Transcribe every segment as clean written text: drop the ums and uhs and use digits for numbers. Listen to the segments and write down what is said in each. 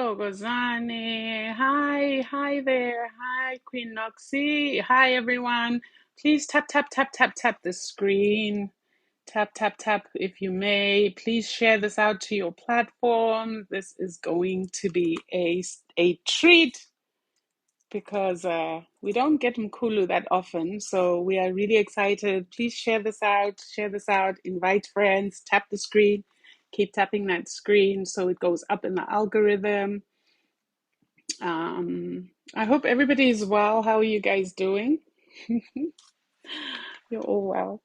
Thokozane. Hi there. Hi, Queen Noxie. Hi, everyone. Please tap the screen. Tap if you may. Please share this out to your platform. This is going to be a treat because we don't get Mkhulu that often, so we are really excited. Please share this out, invite friends, tap the screen, keep tapping that screen so it goes up in the algorithm. I hope everybody is well. How are you guys doing? You're all well.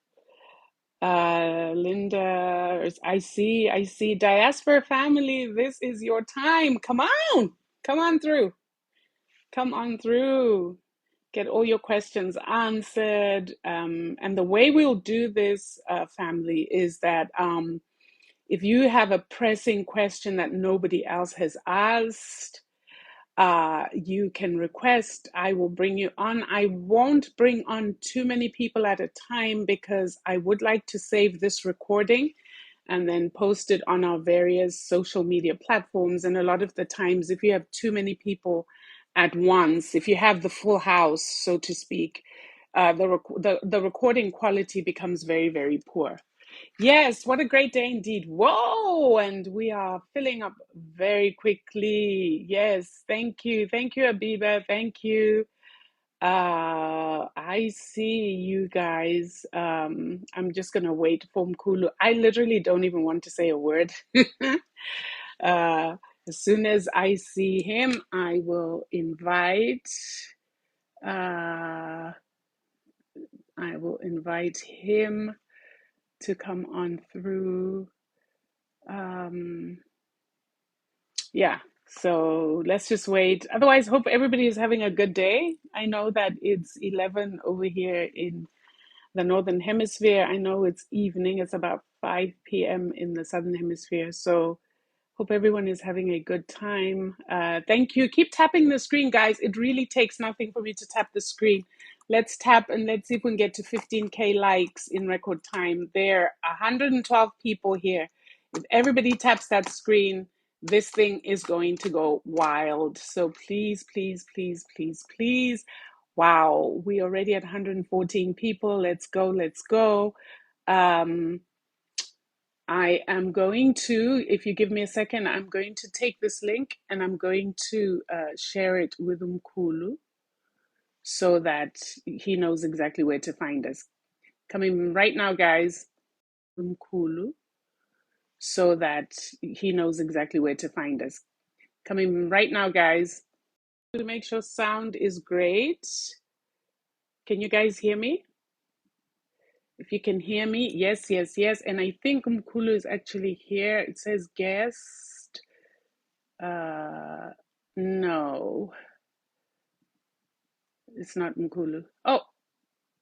Linda, I see. Diaspora family, this is your time. Come on through. Come on through. Get all your questions answered. And the way we'll do this, family, is that if you have a pressing question that nobody else has asked, you can request. I will bring you on. I won't bring on too many people at a time because I would like to save this recording and then post it on our various social media platforms. And a lot of the times, if you have too many people at once, if you have the full house, so to speak, the recording quality becomes very, very poor. Yes, what a great day indeed. Whoa, and we are filling up very quickly. Yes, thank you. Thank you, Abiba. Thank you. I see you guys. I'm just gonna wait for Mkhulu. I literally don't even want to say a word. As soon as I see him, I will invite him to come on through. Yeah, so let's just wait. Otherwise, hope everybody is having a good day. I know that it's 11 over here in the Northern Hemisphere. I know it's evening. It's about 5 p.m. in the Southern Hemisphere. So hope everyone is having a good time. Thank you. Keep tapping the screen, guys. It really takes nothing for me to tap the screen. Let's tap and let's see if we can get to 15K likes in record time. There are 112 people here. If everybody taps that screen, this thing is going to go wild. So please, please, please, please, please. Wow, we already at 114 people. Let's go, let's go. I am going to, if you give me a second, I'm going to take this link and I'm going to share it with Mkhulu so that he knows exactly where to find us. Coming right now, guys, Mkhulu, so that he knows exactly where to find us. Coming right now, guys, to make sure sound is great. Can you guys hear me? If you can hear me, yes, yes, yes. And I think Mkhulu is actually here. It says guest. No, it's not Mkhulu. Oh,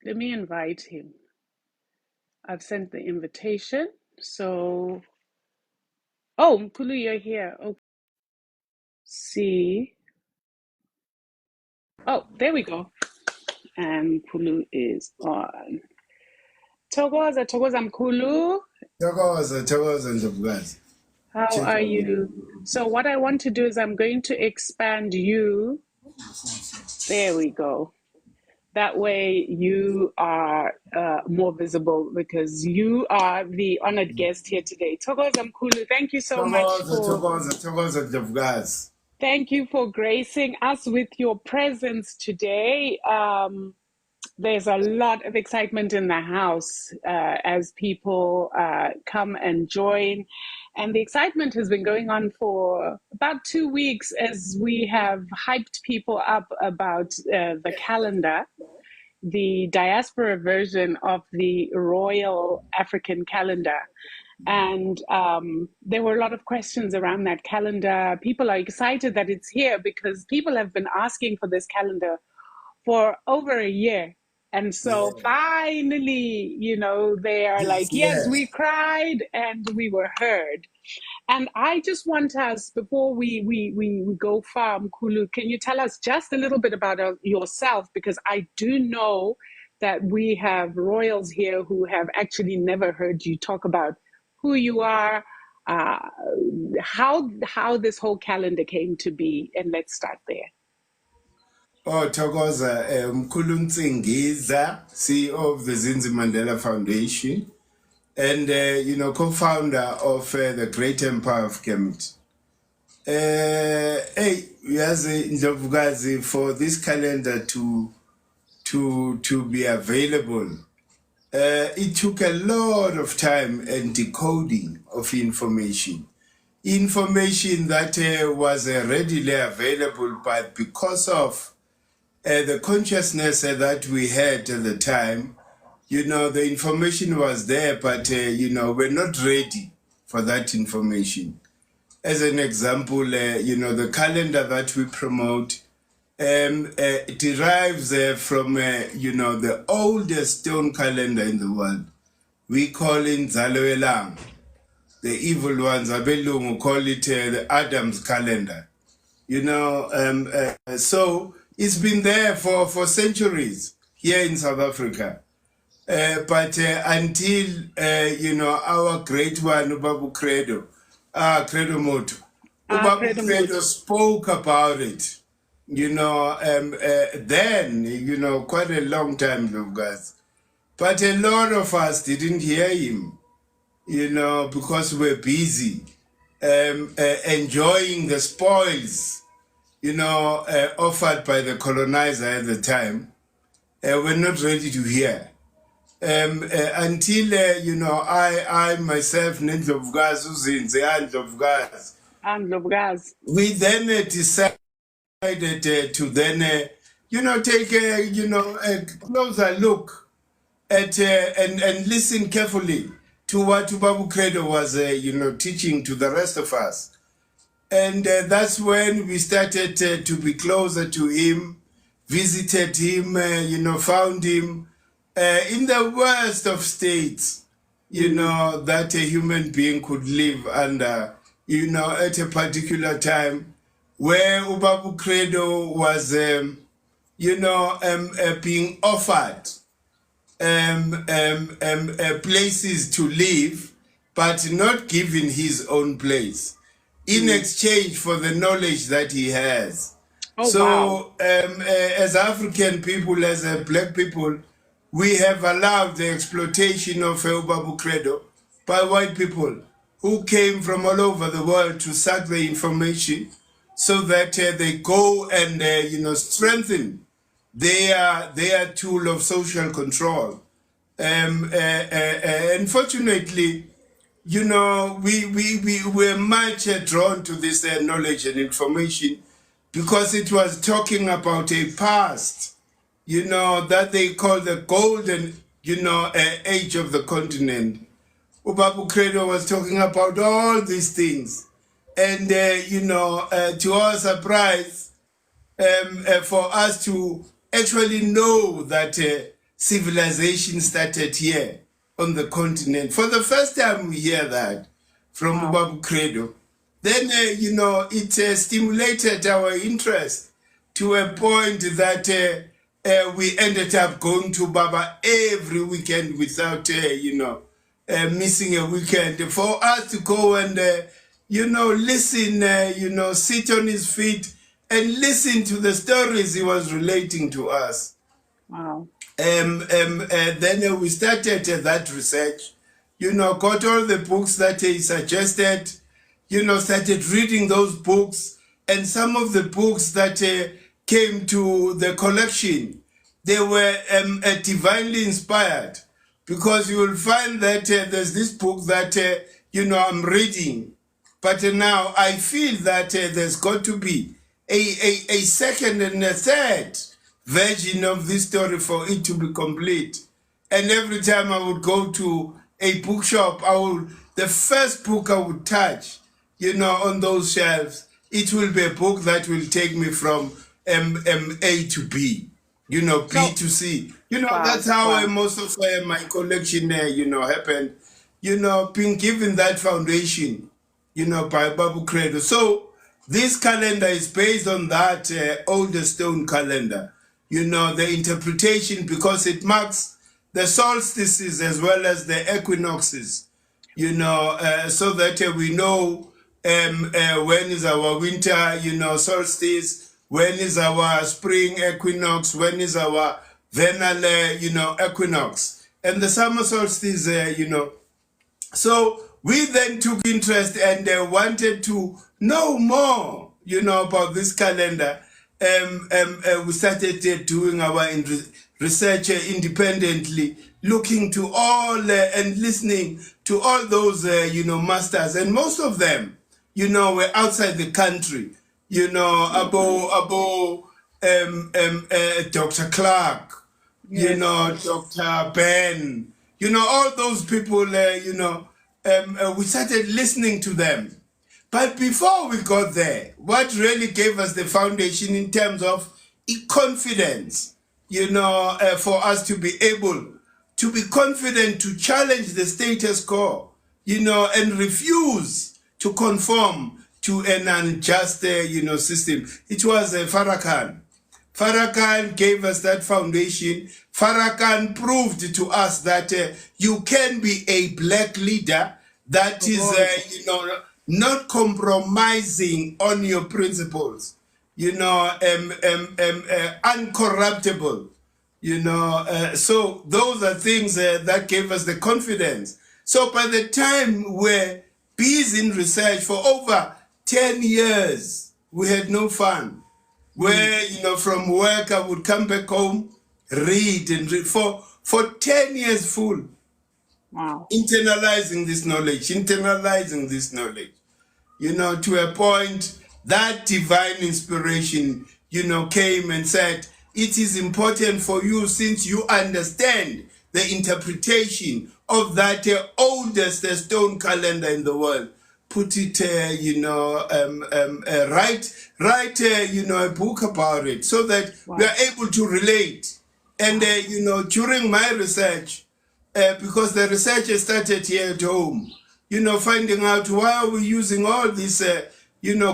let me invite him. I've sent the invitation. So, oh, Mkhulu, you're here. Oh, see. Oh, there we go. And Mkhulu is on. Thokoza Mkhulu. Thokoza Ndlovukazi. How are you? So what I want to do is I'm going to expand you. There we go. That way you are more visible because you are the honored guest here today. Thokoza Mkhulu, thank you so much Thokoza Ndlovukazi. thank you for gracing us with your presence today. There's a lot of excitement in the house as people come and join. And the excitement has been going on for about 2 weeks as we have hyped people up about the calendar, the diaspora version of the Royal African calendar. And there were a lot of questions around that calendar. People are excited that it's here because people have been asking for this calendar for over a year. And so finally, they are like, yes, we cried and we were heard. And I just want us, before we go far, Mkhulu, can you tell us just a little bit about yourself? Because I do know that we have royals here who have actually never heard you talk about who you are, uh, how this whole calendar came to be, and let's start there. Oh, Thokoza, Mkhulu Nsingiza, CEO of the Zinzi Mandela Foundation, and co-founder of the Great Empire of Kemet. Hey, yazi Ndlovukazi, for this calendar to be available, it took a lot of time and decoding of information that was readily available, but because of the consciousness that we had at the time, the information was there, but we're not ready for that information. As an example, the calendar that we promote derives from the oldest stone calendar in the world. We call it Zaloelang. The evil ones, Abelungu, call it the Adam's calendar. So it's been there for centuries here in South Africa. But until, our great one, Ubabu Credo, Credo Moto, Ubabu Credo spoke about it, then, quite a long time ago, guys. But a lot of us didn't hear him, because we're busy enjoying the spoils, offered by the colonizer at the time. We're not ready to hear. Until, I myself, Ndlovukazi. we then decided to then, take a closer look at and listen carefully to what Ubabu Credo was, teaching to the rest of us. And that's when we started to be closer to him, visited him, found him in the worst of states, that a human being could live under, at a particular time where Ubabu Credo was, being offered places to live, but not given his own place in exchange for the knowledge that he has. Wow. As African people, as black people, we have allowed the exploitation of Ubabu Credo by white people who came from all over the world to suck the information so that they go and, strengthen their tool of social control. Unfortunately, we were much drawn to this knowledge and information because it was talking about a past, that they call the golden, age of the continent. Ubabu Credo was talking about all these things. And, to our surprise, for us to actually know that civilization started here on the continent. For the first time we hear that from Ubabu Credo. Then, it stimulated our interest to a point that we ended up going to Baba every weekend without, missing a weekend. For us to go and, listen, sit on his feet and listen to the stories he was relating to us. Wow. Then we started that research, got all the books that he suggested, started reading those books. And some of the books that came to the collection, they were divinely inspired. Because you will find that there's this book that, I'm reading. But now I feel that there's got to be a second and a third version of this story for it to be complete. And every time I would go to a bookshop, the first book I would touch, on those shelves, it will be a book that will take me from A to B, B to C. That's how most of my collection, happened, being given that foundation, by Babu Credo. So this calendar is based on that older stone calendar, the interpretation, because it marks the solstices as well as the equinoxes, so that we know when is our winter, solstice, when is our spring equinox, when is our vernal, equinox, and the summer solstice, so we then took interest and wanted to know more, about this calendar. We started doing our research independently, looking to all and listening to all those, masters, and most of them, were outside the country. Dr. Clark, Yes. Dr. Ben, all those people, we started listening to them. But before we got there, what really gave us the foundation in terms of confidence, for us to be able to be confident to challenge the status quo, and refuse to conform to an unjust, system. It was Farrakhan. Farrakhan gave us that foundation. Farrakhan proved to us that you can be a black leader that is, not compromising on your principles, uncorruptible, so those are things that gave us the confidence. So by the time we're busy in research for over 10 years, we had no fun. Where, from work, I would come back home, read and read for 10 years full, Wow. internalizing this knowledge, to a point that divine inspiration, came and said, it is important for you, since you understand the interpretation of that oldest stone calendar in the world, put it, write, a book about it, so that we Wow. are able to relate. And, Wow. during my research, because the research started here at home, finding out why are we using all these,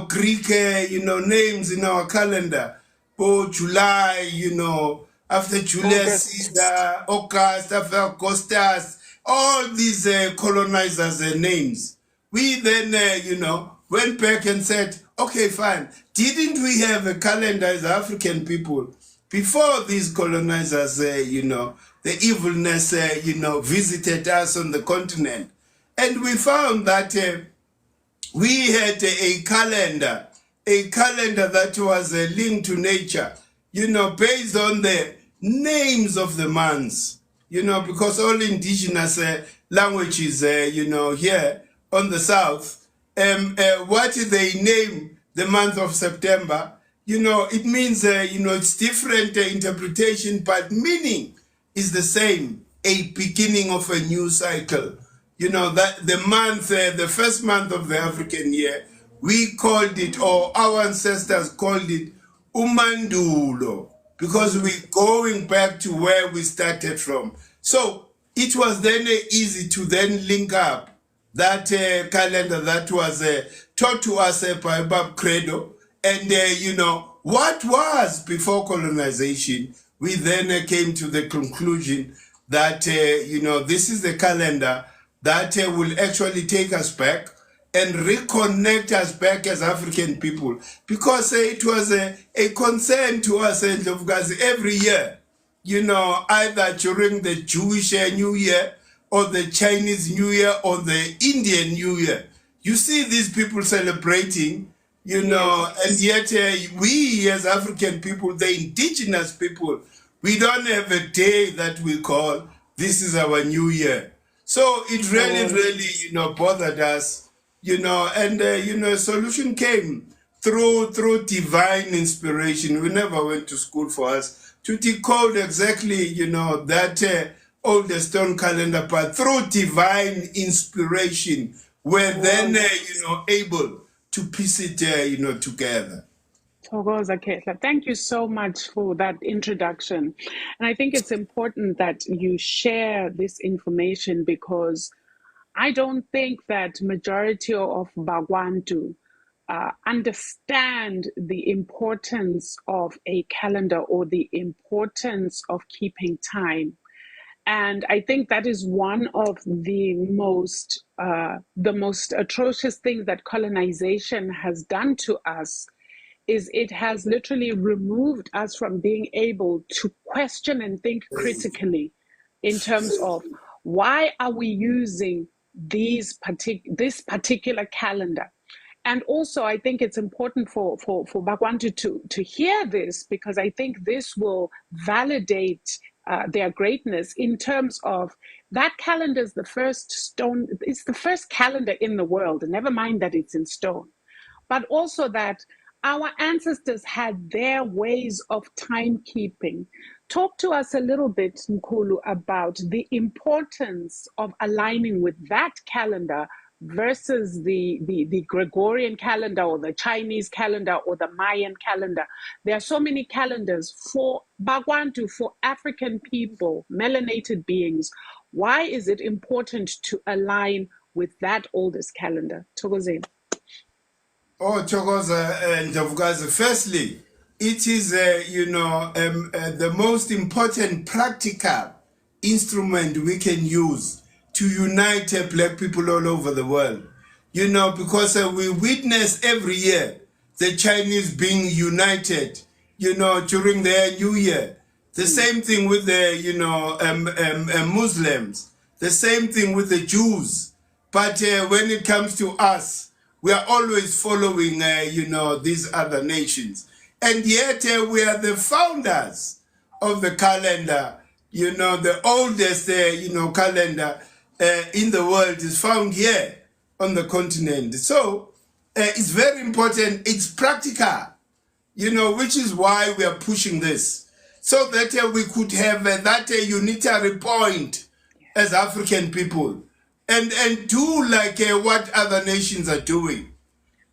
Greek, names in our calendar. Oh, July, after Julius August. Caesar, August, after Augustus, all these colonizers' names. We then, went back and said, okay, fine. Didn't we have a calendar as African people before these colonizers, the evilness, visited us on the continent? And we found that we had a calendar that was linked to nature, based on the names of the months, because all indigenous languages, here on the south, what they name the month of September, it means, it's different interpretation, but meaning is the same, a beginning of a new cycle. That the month, the first month of the African year, we called it, or our ancestors called it, Umandulo, because we're going back to where we started from. So it was then easy to then link up that calendar that was taught to us by Bob Credo, and what was before colonization. We then came to the conclusion that this is the calendar that will actually take us back and reconnect us back as African people, because it was a concern to us, Ndlovukazi, every year, either during the Jewish New Year or the Chinese New Year or the Indian New Year. You see these people celebrating, and Yes. yet we as African people, the indigenous people, we don't have a day that we call this is our New Year. So it really, Thokoza. really, bothered us, and a solution came through divine inspiration. We never went to school for us to decode exactly, that older stone calendar, but through divine inspiration, we're then, Wow. able to piece it, together. Thokoza Kehla. Thank you so much for that introduction. And I think it's important that you share this information, because I don't think that majority of bakwaNtu understand the importance of a calendar or the importance of keeping time. And I think that is one of the most atrocious things that colonization has done to us, is it has literally removed us from being able to question and think critically in terms of why are we using this particular calendar. And also, I think it's important for bakwaNtu to hear this, because I think this will validate their greatness in terms of that calendar is the first stone, it's the first calendar in the world, never mind that it's in stone, but also that our ancestors had their ways of timekeeping. Talk to us a little bit, Mkhulu, about the importance of aligning with that calendar versus the Gregorian calendar or the Chinese calendar or the Mayan calendar. There are so many calendars for bakwaNtu, for African people, melanated beings. Why is it important to align with that oldest calendar? Thokozeni. Oh, Chokoza and Ndlovukazi, firstly, it is, the most important practical instrument we can use to unite black people all over the world. Because we witness every year the Chinese being united, during their New Year. The same thing with the, Muslims. The same thing with the Jews. But when it comes to us, we are always following, these other nations. And yet we are the founders of the calendar. The oldest, calendar in the world is found here on the continent. So it's very important. It's practical, which is why we are pushing this. So that we could have that unitary point as African people, and do like what other nations are doing.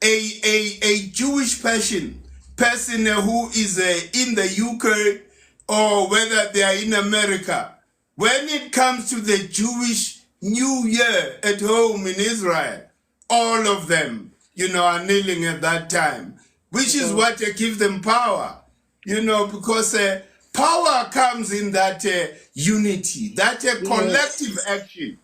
A Jewish person who is in the UK, or whether they are in America, when it comes to the Jewish New Year at home in Israel, all of them, are kneeling at that time, which is what gives them power, because power comes in that unity, that collective action,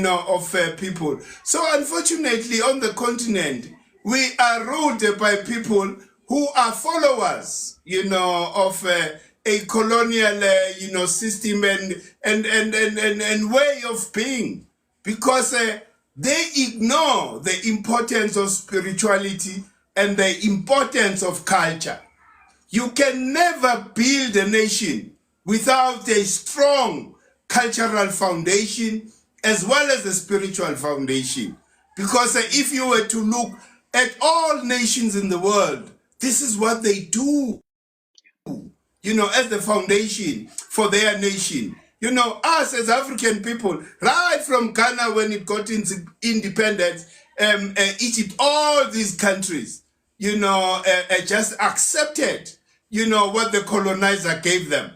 of people. So unfortunately, on the continent, we are ruled by people who are followers, of a colonial, system and way of being, because they ignore the importance of spirituality and the importance of culture. You can never build a nation without a strong cultural foundation as well as a spiritual foundation. Because if you were to look at all nations in the world, this is what they do, as the foundation for their nation. Us as African people, right from Ghana when it got independence, Egypt, all these countries, just accepted, what the colonizer gave them.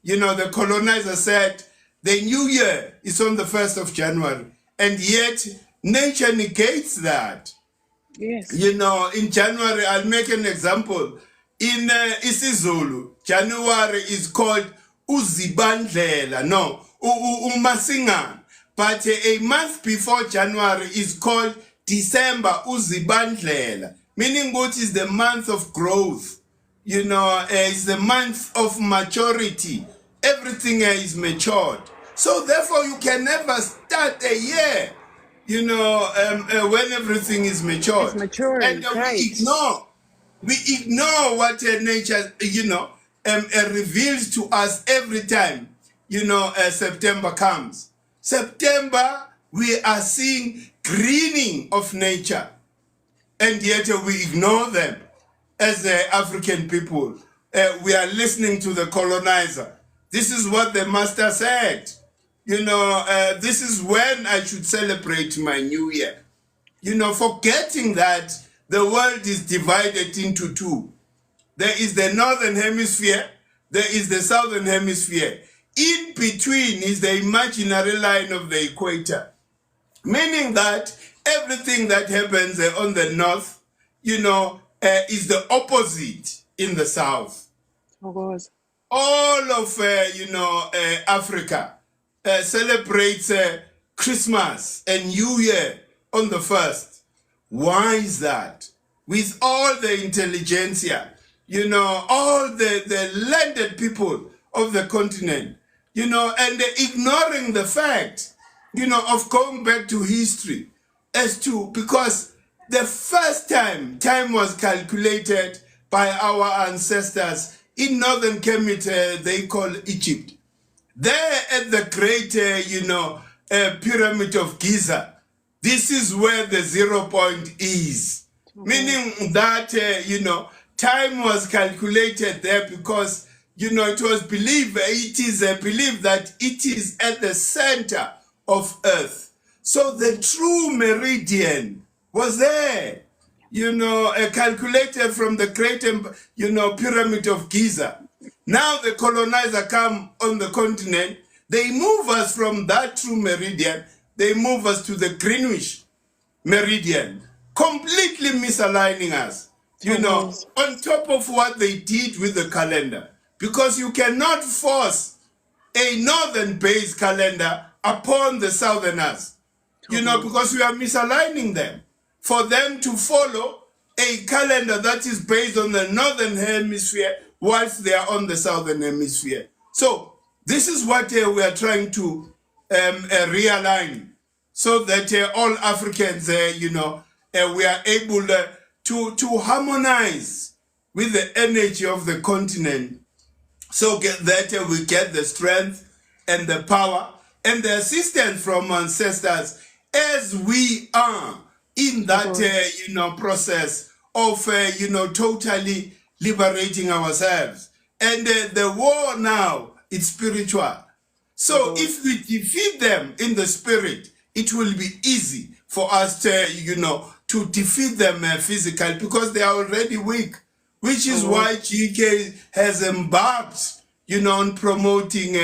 The colonizer said the new year is on the 1st of January, and yet nature negates that. Yes. In January, I'll make an example. In isiZulu, January is called Uzibandlela, no, Umasingana. But a month before January is called December, Uzibandlela, meaning what is the month of growth. It's the month of maturity. Everything is matured. So therefore, you can never start a year, when everything is It's matured. maturing, And right? we ignore what nature, reveals to us every time, September comes. September, we are seeing greening of nature, and yet we ignore them as African people. We are listening to the colonizer. This is what the master said. This is when I should celebrate my new year. Forgetting that the world is divided into two. There is the northern hemisphere, there is the southern hemisphere. In between is the imaginary line of the equator, meaning that everything that happens on the north, is the opposite in the south. Of course. All of, Africa celebrates Christmas and New Year on the 1st. Why is that? With all the intelligentsia, all the landed people of the continent, and ignoring the fact, of going back to history because the first time was calculated by our ancestors in northern Kemet, they call Egypt. There at the great, pyramid of Giza, this is where the 0 point is. Meaning that, time was calculated there because, it was believed, it is believed that it is at the center of Earth. So the true meridian was there, calculated from the great, pyramid of Giza. Now the colonizer come on the continent, they move us from that true meridian, they move us to the Greenwich meridian, completely misaligning us, on top of what they did with the calendar. Because you cannot force a northern-based calendar upon the southerners, because we are misaligning them. For them to follow a calendar that is based on the northern hemisphere whilst they are on the southern hemisphere. So this is what we are trying to realign so that all Africans, we are able to harmonize with the energy of the continent so that we get the strength and the power and the assistance from ancestors as we are in that, process of, totally liberating ourselves. And the war now, it's spiritual. So if we defeat them in the spirit, it will be easy for us to defeat them physically because they are already weak, which is why GK has embarked, on promoting,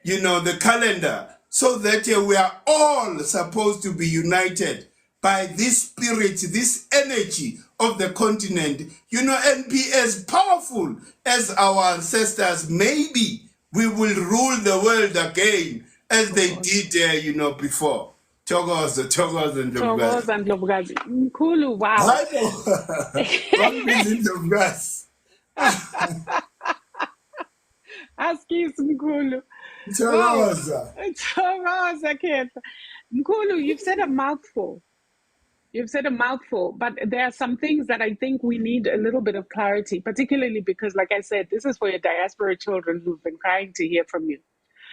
the calendar so that we are all supposed to be united by this spirit, this energy of the continent, and be as powerful as our ancestors. Maybe we will rule the world again as they did, before. Thokoza and Ndlovukazi. Thokoza Ndlovukazi. Mkhulu, wow. Askis Mkhulu. Thokoza. Thokoza, Khetha. Mkhulu, you've said a mouthful. You've said a mouthful, but there are some things that I think we need a little bit of clarity, particularly because, like I said, this is for your diaspora children who've been crying to hear from you.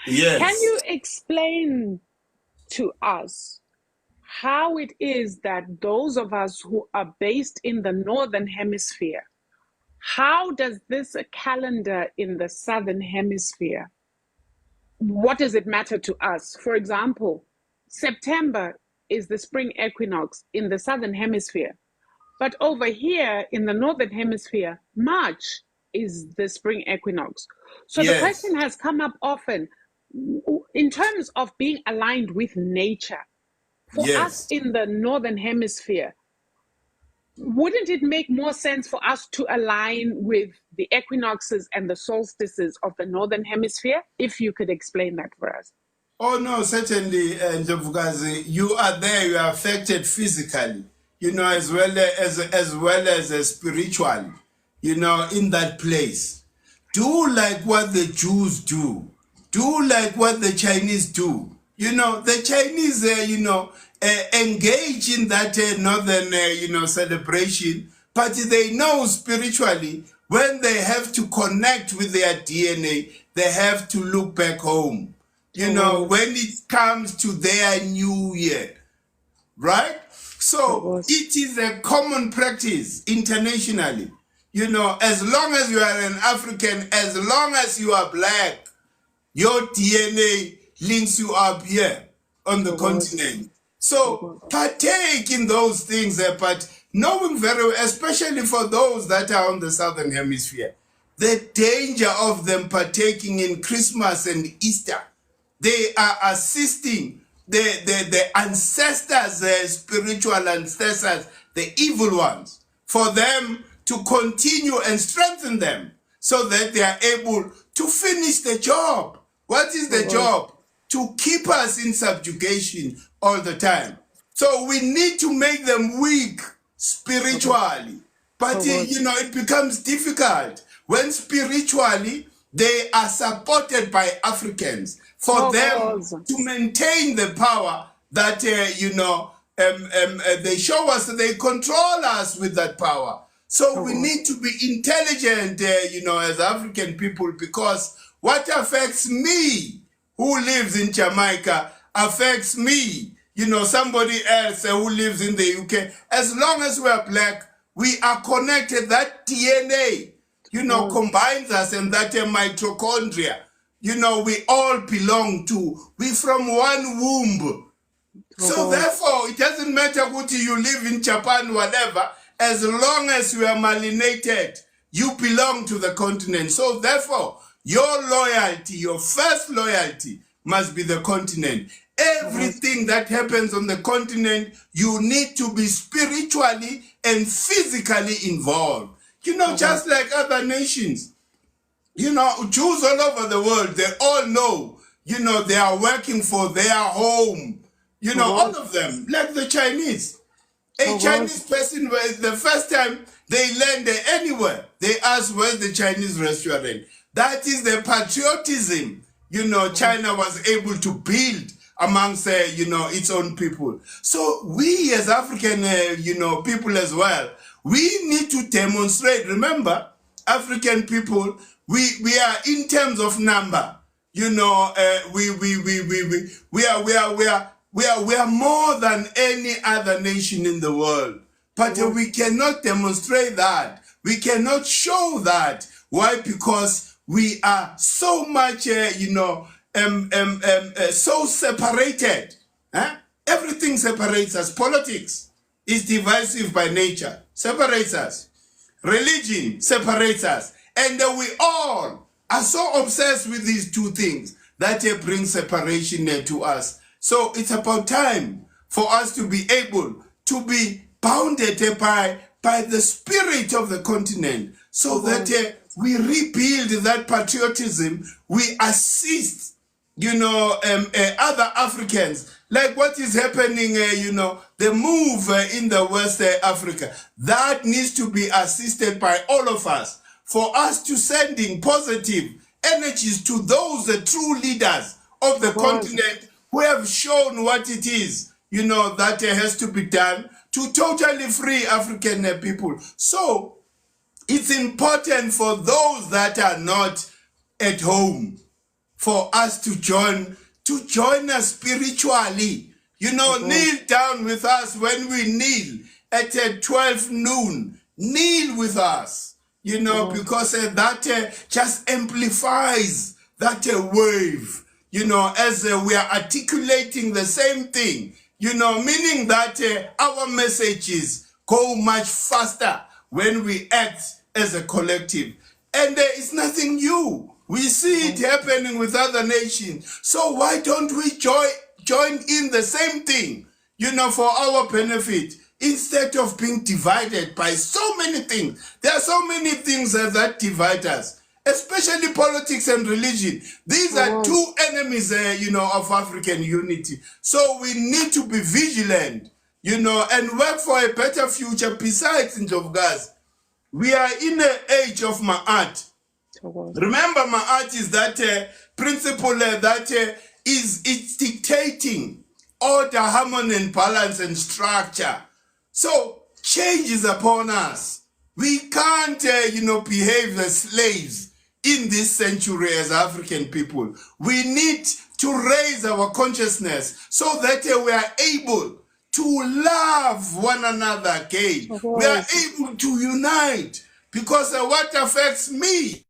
Yes. Can you explain to us how it is that those of us who are based in the northern hemisphere, how does this calendar in the southern hemisphere, what does it matter to us? For example, September is the spring equinox in the southern hemisphere. But over here in the northern hemisphere, March is the spring equinox. So the question has come up often in terms of being aligned with nature. For us in the northern hemisphere, wouldn't it make more sense for us to align with the equinoxes and the solstices of the northern hemisphere? If you could explain that for us. Oh no, certainly, Ndlovukazi, you are there, you are affected physically, as well as spiritually, in that place. Do like what the Jews do. Do like what the Chinese do. The Chinese, engage in that northern, celebration, but they know spiritually when they have to connect with their DNA, they have to look back home. When it comes to their new year, right? So it is a common practice internationally. As long as you are an African, as long as you are black, your DNA links you up here on the continent. So partake in those things, but knowing very well, especially for those that are on the southern hemisphere, the danger of them partaking in Christmas and Easter. They are assisting the ancestors, the spiritual ancestors, the evil ones, for them to continue and strengthen them so that they are able to finish the job. What is the job? to keep us in subjugation all the time. So we need to make them weak spiritually. But it becomes difficult when spiritually they are supported by Africans for them to maintain the power that, they show us, that they control us with that power. So we need to be intelligent, as African people, because what affects me, who lives in Jamaica, affects me, somebody else who lives in the UK. As long as we are black, we are connected. That DNA, combines us, and that mitochondria, we all belong to. We from one womb. So therefore, it doesn't matter what you live in Japan, whatever, as long as you are melanated, you belong to the continent. So therefore, your loyalty, your first loyalty, must be the continent. Everything that happens on the continent, you need to be spiritually and physically involved. Just like other nations. Jews all over the world, they all know, they are working for their home. All of them, like the Chinese. A Chinese person, the first time they land anywhere, they ask, where's the Chinese restaurant? That is the patriotism, China was able to build amongst, its own people. So we as African, people as well, we need to demonstrate. Remember, African people, we are in terms of number, we are more than any other nation in the world. But we cannot demonstrate that. We cannot show that. Why? Because we are so much, so separated. Everything separates us. Politics is divisive by nature, separates us. Religion separates us. And we all are so obsessed with these two things that bring separation to us. So it's about time for us to be able to be bounded by the spirit of the continent, so that we rebuild that patriotism, we assist, other Africans, like what is happening, the move in the West Africa, that needs to be assisted by all of us, for us to sending positive energies to those true leaders of the continent who have shown what it is, that has to be done to totally free African people. So it's important for those that are not at home, for us to join us spiritually. Kneel down with us when we kneel at 12 noon. Kneel with us, because that just amplifies that wave, as we are articulating the same thing, meaning that our messages go much faster when we act as a collective. And it's nothing new. We see it happening with other nations. So why don't we join in the same thing, for our benefit, instead of being divided by so many things? There are so many things that divide us, especially politics and religion. These are two enemies, of African unity. So we need to be vigilant, and work for a better future. Besides, in Jovgaz, we are in the age of Ma'at. Remember, Ma'at is that principle that it's dictating order, harmony, and balance and structure. So change is upon us. We can't, behave as slaves in this century as African people. We need to raise our consciousness so that we are able to love one another again. We are able to unite, because what affects me,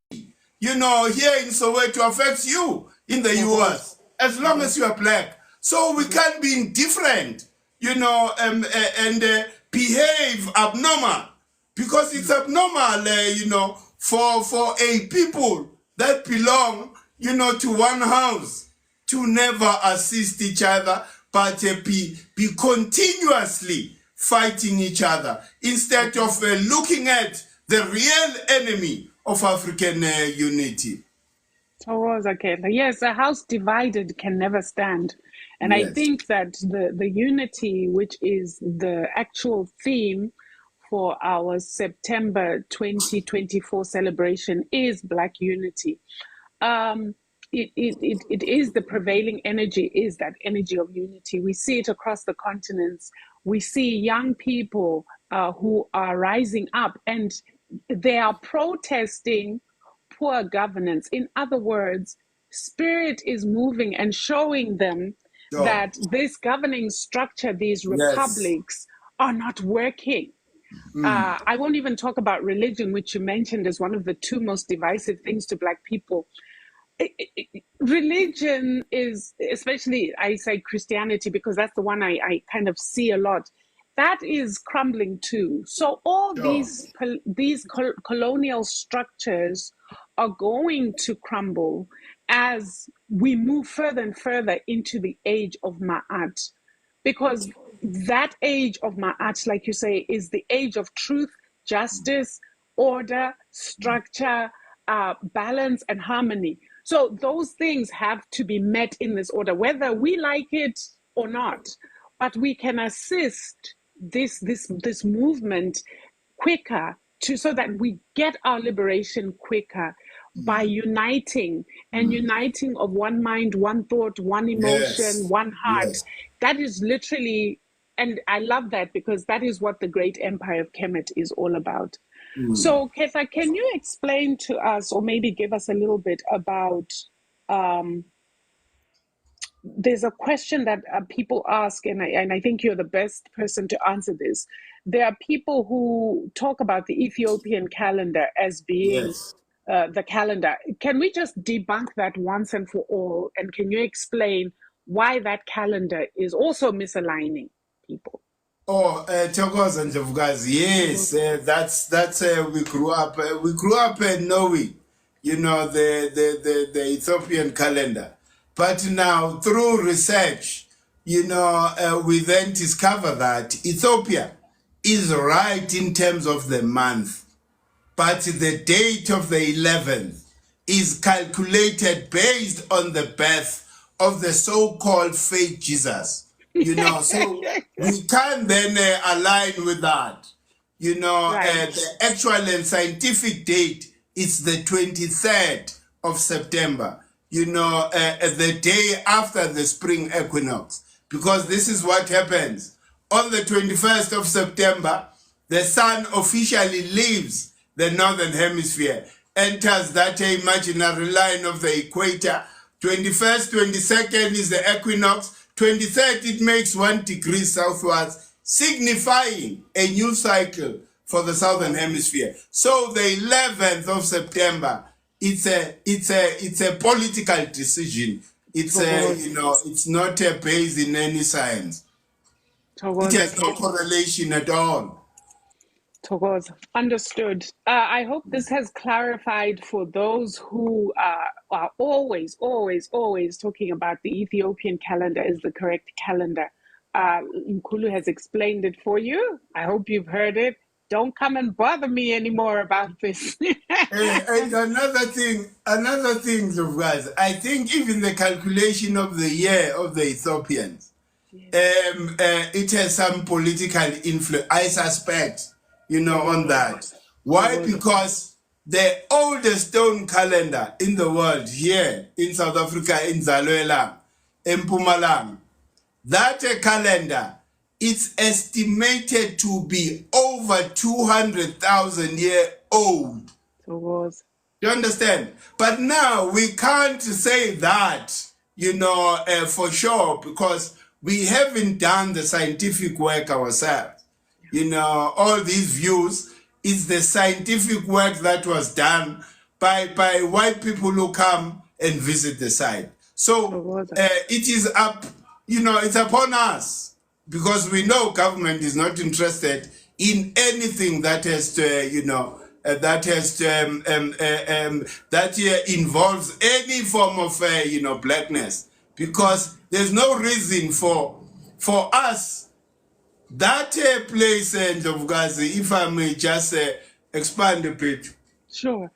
here in Soweto, affects you in the US, as long as you are black. So we can't be indifferent, and behave abnormal, because it's abnormal, for a people that belong, to one house, to never assist each other, but be continuously fighting each other, instead of looking at the real enemy of African unity. Oh, okay. Yes, a house divided can never stand. And I Yes. think that the unity, which is the actual theme for our September 2024 celebration, is Black unity. Um, it is the prevailing energy, is that energy of unity. We see it across the continents. We see young people who are rising up and they are protesting poor governance. In other words, spirit is moving and showing them Sure. that this governing structure, these Yes. republics, are not working. I won't even talk about religion, which you mentioned as one of the two most divisive things to Black people. Religion is, especially I say Christianity because that's the one I kind of see a lot, that is crumbling too. So all Sure. these colonial structures are going to crumble as we move further and further into the age of Ma'at, because that age of Ma'at, like you say, is the age of truth, justice, order, structure, balance, and harmony. So those things have to be met in this order, whether we like it or not. But we can assist this movement quicker to so that we get our liberation quicker by uniting and uniting of one mind, one thought, one emotion, Yes. one heart. Yes. That is literally, and I love that because that is what the great empire of Kemet is all about. So, Ketha, can you explain to us, or maybe give us a little bit about um, there's a question that people ask, and I think you're the best person to answer this. There are people who talk about the Ethiopian calendar as being Yes. the calendar. Can we just debunk that once and for all? And can you explain why that calendar is also misaligning people? Oh, Thokoza Ndlovukazi, yes, we grew up. We grew up knowing, the Ethiopian calendar. But now through research, we then discover that Ethiopia is right in terms of the month, but the date of the 11th is calculated based on the birth of the so-called fake Jesus. So we can then align with that. Right. The actual and scientific date is the 23rd of September, the day after the spring equinox, because this is what happens. On the 21st of September, the sun officially leaves the northern hemisphere, enters that imaginary line of the equator. 21st, 22nd is the equinox. 23rd, it makes 1 degree southwards, signifying a new cycle for the southern hemisphere. So the 11th of September, it's a political decision. It's not based in any science. It Togoza, has no Ketha. correlation at all. Togoza. Understood. I hope this has clarified for those who are always, always, always talking about the Ethiopian calendar is the correct calendar. Mkhulu has explained it for you. I hope you've heard it. Don't come and bother me anymore about this. And another thing, guys, I think even the calculation of the year of the Ethiopians, Yes. it has some political influence, I suspect, on Togoza. that. Why? Togoza. Because the oldest stone calendar in the world here in South Africa, in Zaloelang, in Mpumalanga, that calendar, it's estimated to be over 200,000 year old. Togoza. You understand? But now we can't say that, for sure, because we haven't done the scientific work ourselves. All these views is the scientific work that was done by white people who come and visit the site. So Togoza. it is up, it's upon us, because we know government is not interested in anything that has to, that involves any form of, blackness, because there's no reason for us that place, and of Gaza, if I may just expand a bit. Sure.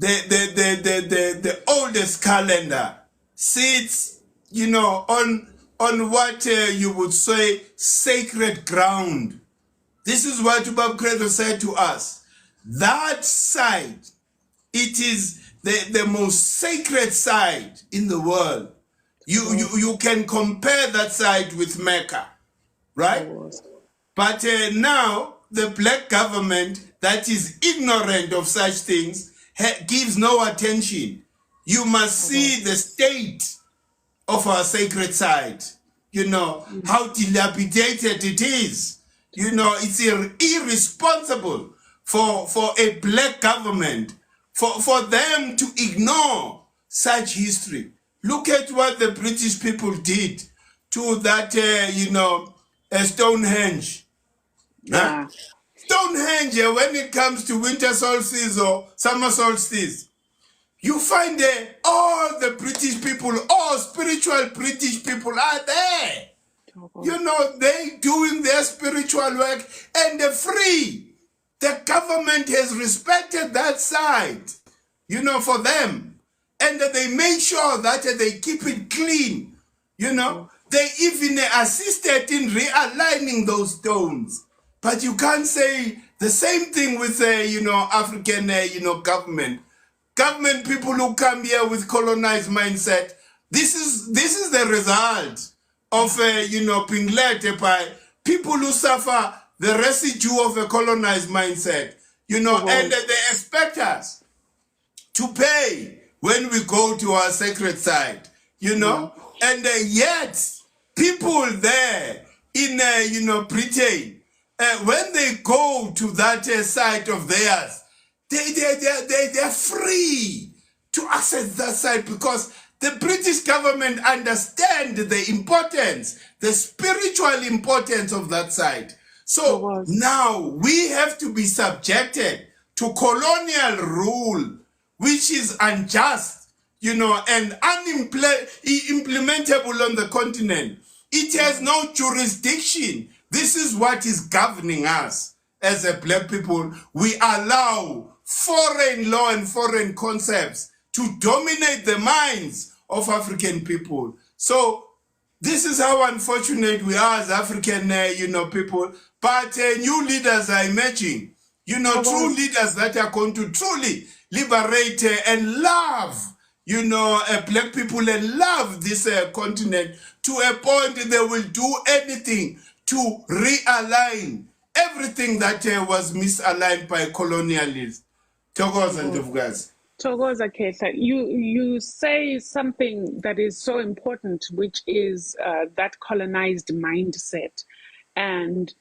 the oldest calendar sits, on what you would say sacred ground. This is what Bob Credo said to us. That side, it is the most sacred side in the world. You can compare that side with Mecca, right? But now the black government that is ignorant of such things gives no attention. You must see the state of our sacred site, how dilapidated it is. It's irresponsible for a black government, for them to ignore such history. Look at what the British people did to that, Stonehenge. Yeah. Huh? Stonehenge, when it comes to winter solstice or summer solstice, you find all the British people, all spiritual British people are there. They doing their spiritual work and they're free. The government has respected that side, for them. And they make sure that they keep it clean. They even assisted in realigning those stones. But you can't say the same thing with, African, government. Government people who come here with colonized mindset. This is the result of, being led by people who suffer the residue of a colonized mindset, and they expect us to pay when we go to our sacred site, and yet people there in, Britain, when they go to that site of theirs, they're free to access that site because the British government understand the importance, the spiritual importance of that site. So now we have to be subjected to colonial rule, which is unjust, and unimplementable on the continent. It has no jurisdiction. This is what is governing us as a black people. We allow foreign law and foreign concepts to dominate the minds of African people. So this is how unfortunate we are as African, people. But new leaders are emerging. True leaders that are going to truly liberate and love, black people and love this continent to a point they will do anything to realign everything that was misaligned by colonialism. Thokoza Ndlovukazi. Thokoza Khetla, you say something that is so important, which is that colonized mindset. And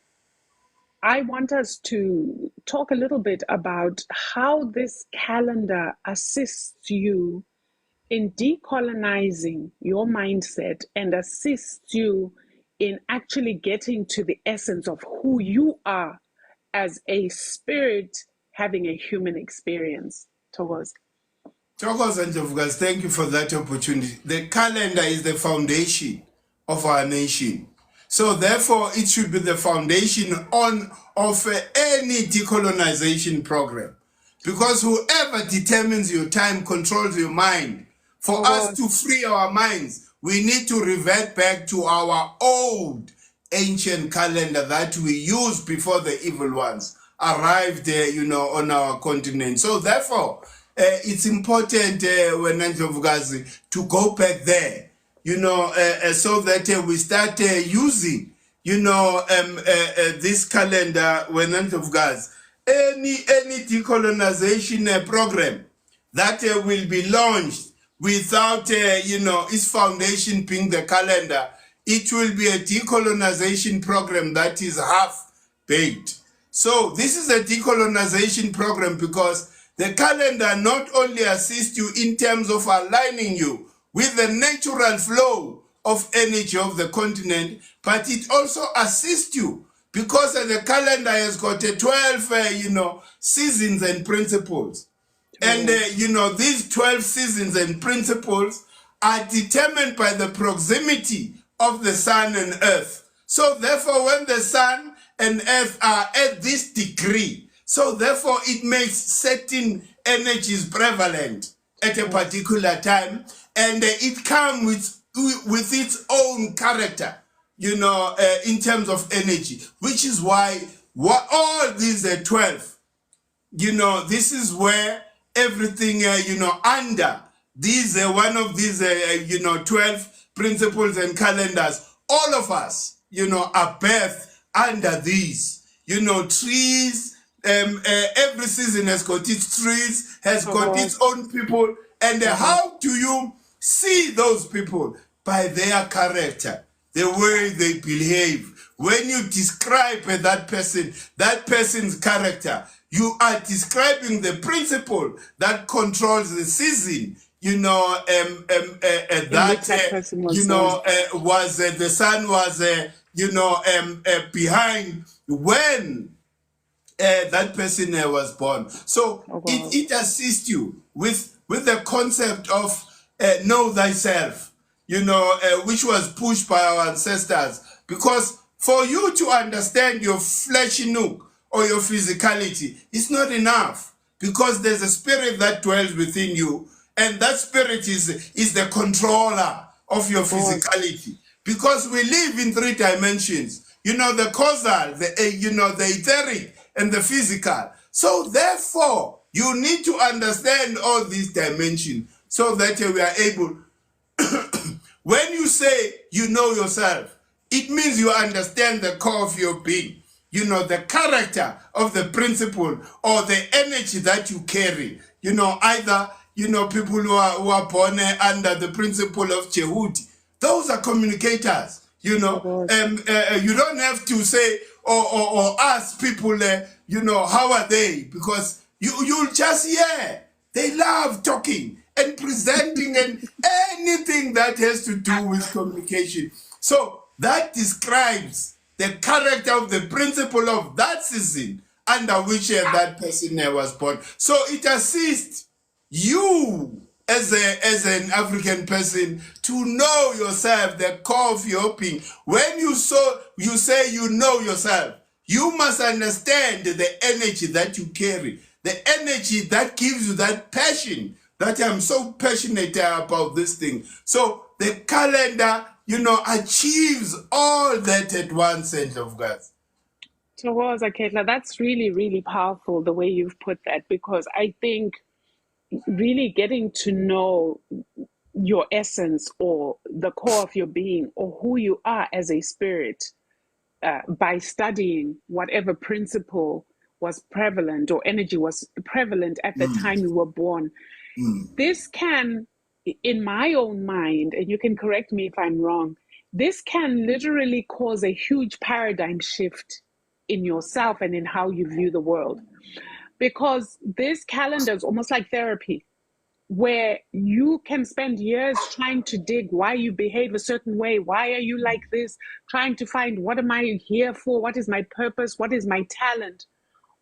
I want us to talk a little bit about how this calendar assists you in decolonizing your mindset and assists you in actually getting to the essence of who you are as a spirit having a human experience. Thokoza. Thokoza Ndlovukazi, thank you for that opportunity. The calendar is the foundation of our nation. So therefore, it should be the foundation of any decolonization program. Because whoever determines your time controls your mind. For us to free our minds, we need to revert back to our old ancient calendar that we used before the evil ones arrived there, on our continent. So therefore, it's important, Ndlovukazi, to go back there, so that we start using, this calendar, Ndlovukazi. Any decolonization program that will be launched without, its foundation being the calendar, it will be a decolonization program that is half-baked. So this is a decolonization program because the calendar not only assists you in terms of aligning you with the natural flow of energy of the continent, but it also assists you because the calendar has got 12, seasons and principles. And, these 12 seasons and principles are determined by the proximity of the sun and earth. So therefore, when the sun and earth are at this degree, so therefore it makes certain energy is prevalent at a Yes. particular time, and it comes with its own character, in terms of energy, which is why all these 12, this is where everything, under these, one of these, 12 principles and calendars, all of us, are birthed under these, trees. Every season has got its trees, has got its Towards, own people. And towards. how do you see those people? By their character, the way they behave. When you describe that person, that person's character, you are describing the principle that controls the season. In which That that person was born. was the sun was behind when that person was born. So Towards. it assists you with the concept of know thyself, which was pushed by our ancestors. Because for you to understand your fleshy nook or your physicality, it's not enough. Because there's a spirit that dwells within you, and that spirit is the controller of your Towards. physicality. Because we live in 3 dimensions, the causal, the etheric, and the physical. So therefore, you need to understand all these dimensions so that we are able, when you say you know yourself, it means you understand the core of your being, the character of the principle or the energy that you carry. Either, people who are born under the principle of Jehudi, those are communicators. Towards. You don't have to say or ask people, how are they? Because you'll just hear. They love talking and presenting and anything that has to do with communication. So that describes the character of the principle of that season under which that person was born. So it assists you as an African person to know yourself, the core of your being. When you say you know yourself, you must understand the energy that you carry, the energy that gives you that passion, that I'm so passionate about this thing. So the calendar, achieves all that at one sense of God. Towards, Akela, that's really, really powerful the way you've put that, because I think really getting to know your essence or the core of your being or who you are as a spirit by studying whatever principle was prevalent or energy was prevalent at the time you were born. This can, in my own mind, and you can correct me if I'm wrong, this can literally cause a huge paradigm shift in yourself and in how you view the world. Because this calendar is almost like therapy, where you can spend years trying to dig why you behave a certain way. Why are you like this? Trying to find, what am I here for? What is my purpose? What is my talent?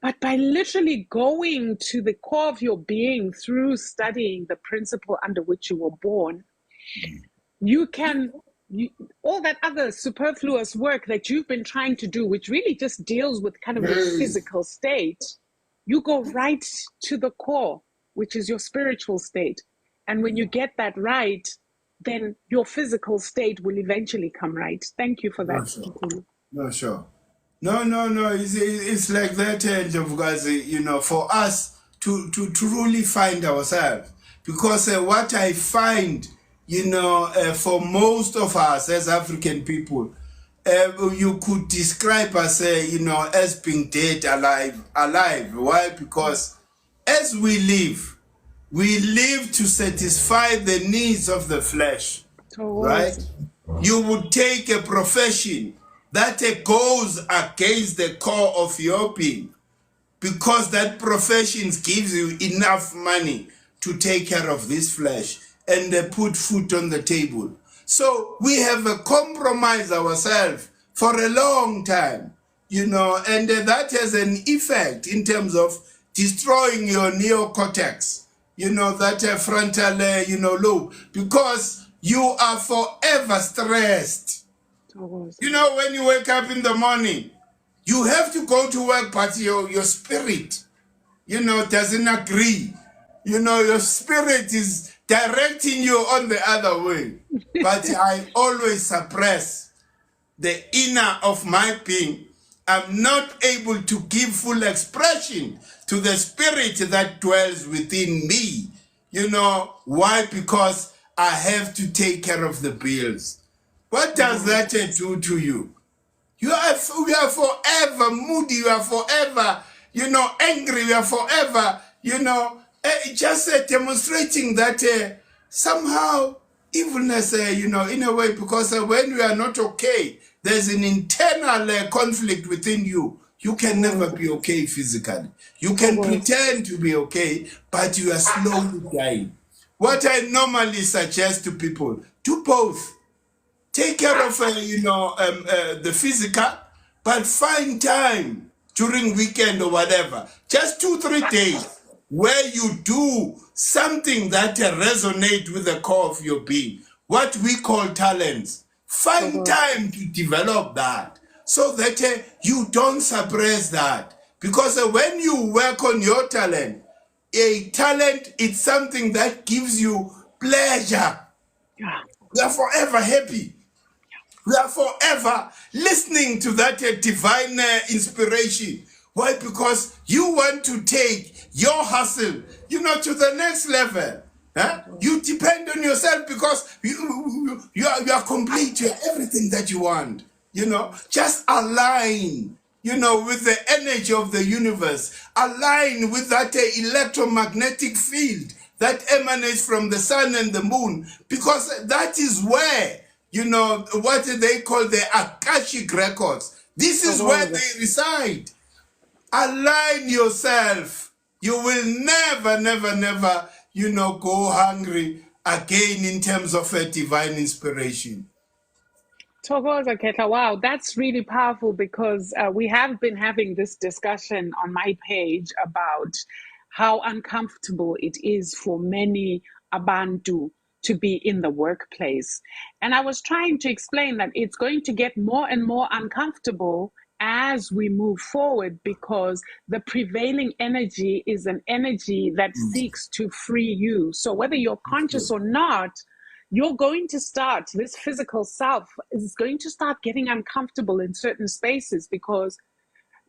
But by literally going to the core of your being through studying the principle under which you were born, you can, all that other superfluous work that you've been trying to do, which really just deals with kind of your physical state, you go right to the core, which is your spiritual state. And when you get that right, then your physical state will eventually come right. Thank you for No, that, sure. Mkhulu. No, sure. No, no, no. It's like that, of guys, for us to truly find ourselves. Because what I find, for most of us as African people, you could describe us, as being dead, alive, alive. Why? Because as we live to satisfy the needs of the flesh, right? Towards. You would take a profession that goes against the core of your being, because that profession gives you enough money to take care of this flesh and put food on the table. So we have compromised ourselves for a long time, and that has an effect in terms of destroying your neocortex, that frontal, lobe, because you are forever stressed. Towards. When you wake up in the morning, you have to go to work, but your spirit, doesn't agree. You know, your spirit is directing you on the other way. But I always suppress the inner of my being. I'm not able to give full expression to the spirit that dwells within me. You know, why? Because I have to take care of the bills. What does that do to you? You are forever moody, you are forever, angry, you are forever, just demonstrating that somehow evilness, in a way, because when you are not okay, there's an internal conflict within you. You can never be okay physically. You can pretend to be okay, but you are slowly dying. What I normally suggest to people, do both. Take care of the physical, but find time during weekend or whatever, just 2-3 days where you do something that resonate with the core of your being, what we call talents. Find time to develop that so that you don't suppress that, because when you work on your talent, a talent is something that gives you pleasure. You are forever happy. We are forever listening to that divine inspiration. Why? Because you want to take your hustle, to the next level. Huh? You depend on yourself because you are complete. You are everything that you want. Just align, with the energy of the universe. Align with that electromagnetic field that emanates from the sun and the moon, because that is where, what they call the Akashic records. This is where they reside. Align yourself. You will never, never, never, go hungry again in terms of a divine inspiration. Thokoza Ketla, wow, that's really powerful, because we have been having this discussion on my page about how uncomfortable it is for many Abantu to be in the workplace. And I was trying to explain that it's going to get more and more uncomfortable as we move forward, because the prevailing energy is an energy that seeks to free you. So whether you're conscious or not, you're going to start, this physical self is going to start getting uncomfortable in certain spaces, because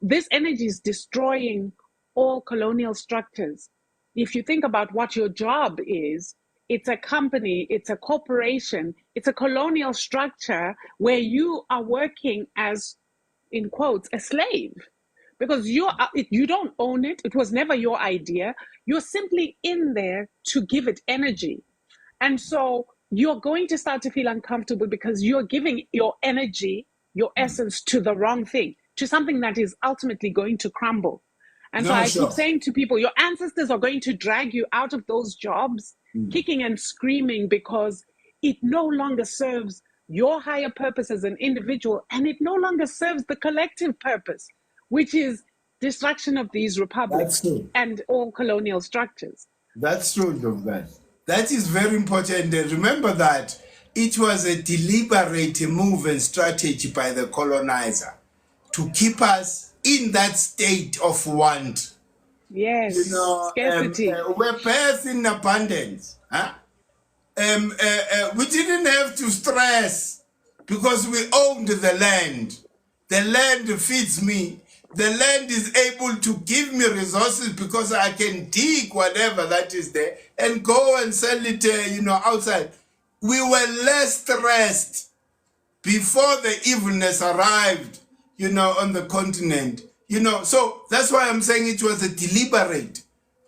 this energy is destroying all colonial structures. If you think about what your job is, it's a company, it's a corporation, it's a colonial structure where you are working as, in quotes, a slave, because you don't own it. It was never your idea. You're simply in there to give it energy. And so you're going to start to feel uncomfortable because you're giving your energy, your essence, to the wrong thing, to something that is ultimately going to crumble. And so No, I keep sure. saying to people, your ancestors are going to drag you out of those jobs, kicking and screaming, because it no longer serves your higher purpose as an individual, and it no longer serves the collective purpose, which is destruction of these That's republics true. and all colonial structures. That's true, Dr. That is very important. Remember that it was a deliberate move and strategy by the colonizer to keep us in that state of want. Yes, scarcity. We're birthed in abundance. Huh? We didn't have to stress because we owned the land. The land feeds me. The land is able to give me resources because I can dig whatever that is there and go and sell it, outside. We were less stressed before the evilness arrived, on the continent. So that's why I'm saying it was a deliberate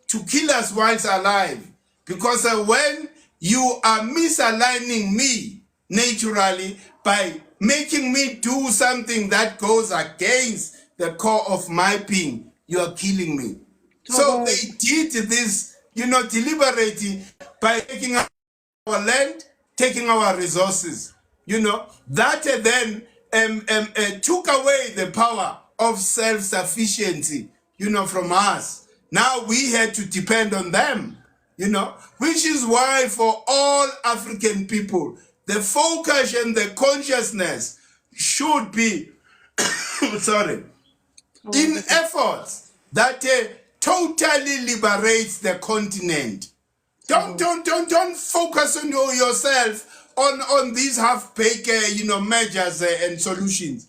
to kill us whilst alive. Because when you are misaligning me naturally by making me do something that goes against the core of my being, you are killing me. So they did this, deliberately, by taking our land, taking our resources. That then took away the power of self-sufficiency, from us. Now we had to depend on them, which is why for all African people, the focus and the consciousness should be, sorry, in efforts that totally liberates the continent. Thokoza. Don't focus on yourself on these half-baked, measures and solutions.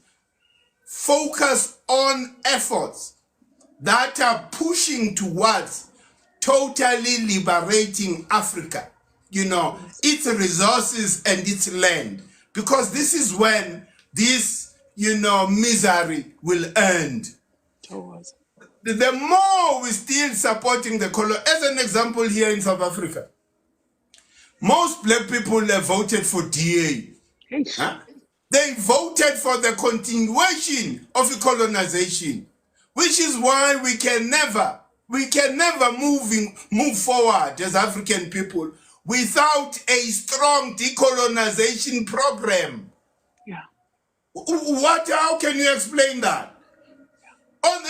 Focus on efforts that are pushing towards totally liberating Africa, Yes. its resources and its land. Because this is when this, misery will end. Thokoza. The more we still supporting the colony, as an example here in South Africa, most black people have voted for DA. Eish. Huh? They voted for the continuation of colonization, which is why we can never move forward as African people without a strong decolonization program. Yeah. How can you explain that?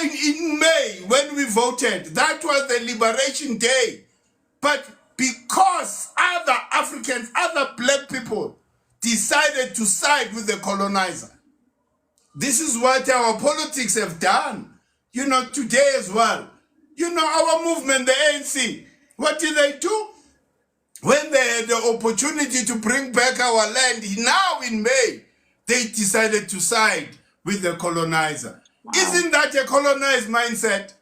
In May, when we voted, that was the Liberation Day. But because other Africans, other black people decided to side with the colonizer, this is what our politics have done. Today as well. Our movement, the ANC, what did they do? When they had the opportunity to bring back our land, now in May, they decided to side with the colonizer. Wow. Isn't that a colonized mindset?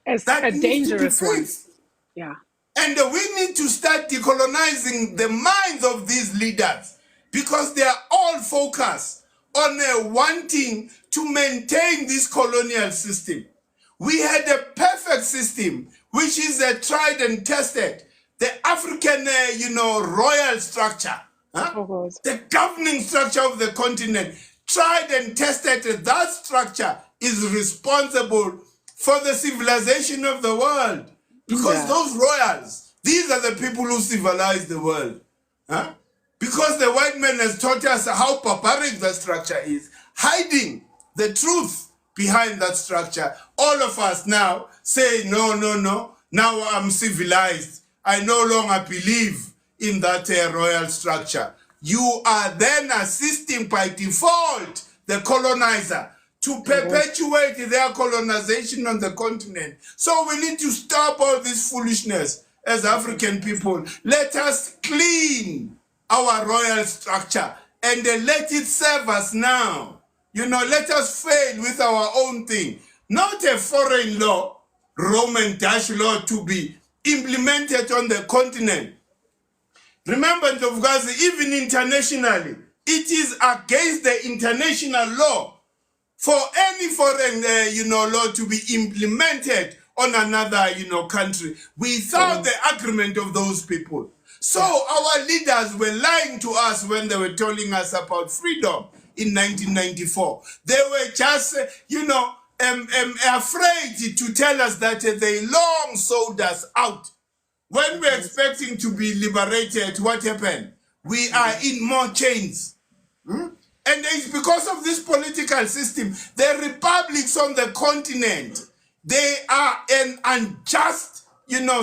It's a That needs to be dangerous one. fixed. Yeah. And we need to start decolonizing the minds of these leaders because they are all focused on wanting to maintain this colonial system. We had a perfect system, which is tried and tested. The African, royal structure, huh? Thokoza. The governing structure of the continent, tried and tested. That structure is responsible for the civilization of the world. Because Yeah. those royals, these are the people who civilized the world. Huh? Because the white man has taught us how barbaric that structure is, hiding the truth behind that structure. All of us now say, no, no, no, now I'm civilized. I no longer believe in that royal structure. You are then assisting by default the colonizer to Thokoza. perpetuate their colonization on the continent. So we need to stop all this foolishness as African people. Let us clean our royal structure and let it serve us now. Let us fail with our own thing. Not a foreign law, Roman Dutch law to be implemented on the continent. Remember, Ndlovukazi, even internationally, it is against the international law for any foreign, law to be implemented on another, country without the Thokoza. agreement of those people. So Yeah. our leaders were lying to us when they were telling us about freedom in 1994. They were just, afraid to tell us that they long sold us out. When we're Thokoza. expecting to be liberated, what happened? We are Thokoza. in more chains. And it's because of this political system. The republics on the continent, they are an unjust,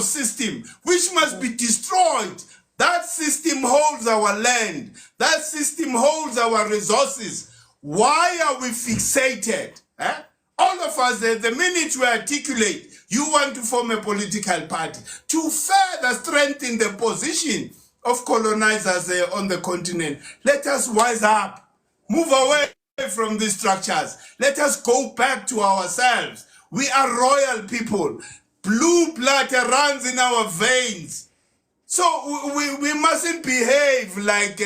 system, which must be destroyed. That system holds our land. That system holds our resources. Why are we fixated? Eh? All of us, the minute we articulate, you want to form a political party to further strengthen the position of colonizers on the continent. Let us wise up. Move away from these structures. Let us go back to ourselves. We are royal people. Blue blood runs in our veins. So we mustn't behave like,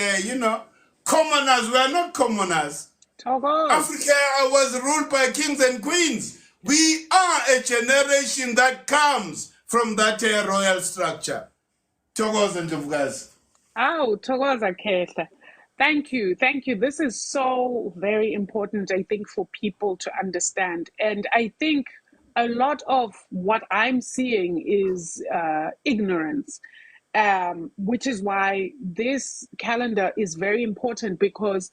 commoners. We are not commoners. Thokoza. Africa was ruled by kings and queens. We are a generation that comes from that royal structure. Thokoza and Ndlovukazi. Oh, Thokoza Kehla. Thank you. Thank you. This is so very important, I think, for people to understand. And I think a lot of what I'm seeing is ignorance, which is why this calendar is very important because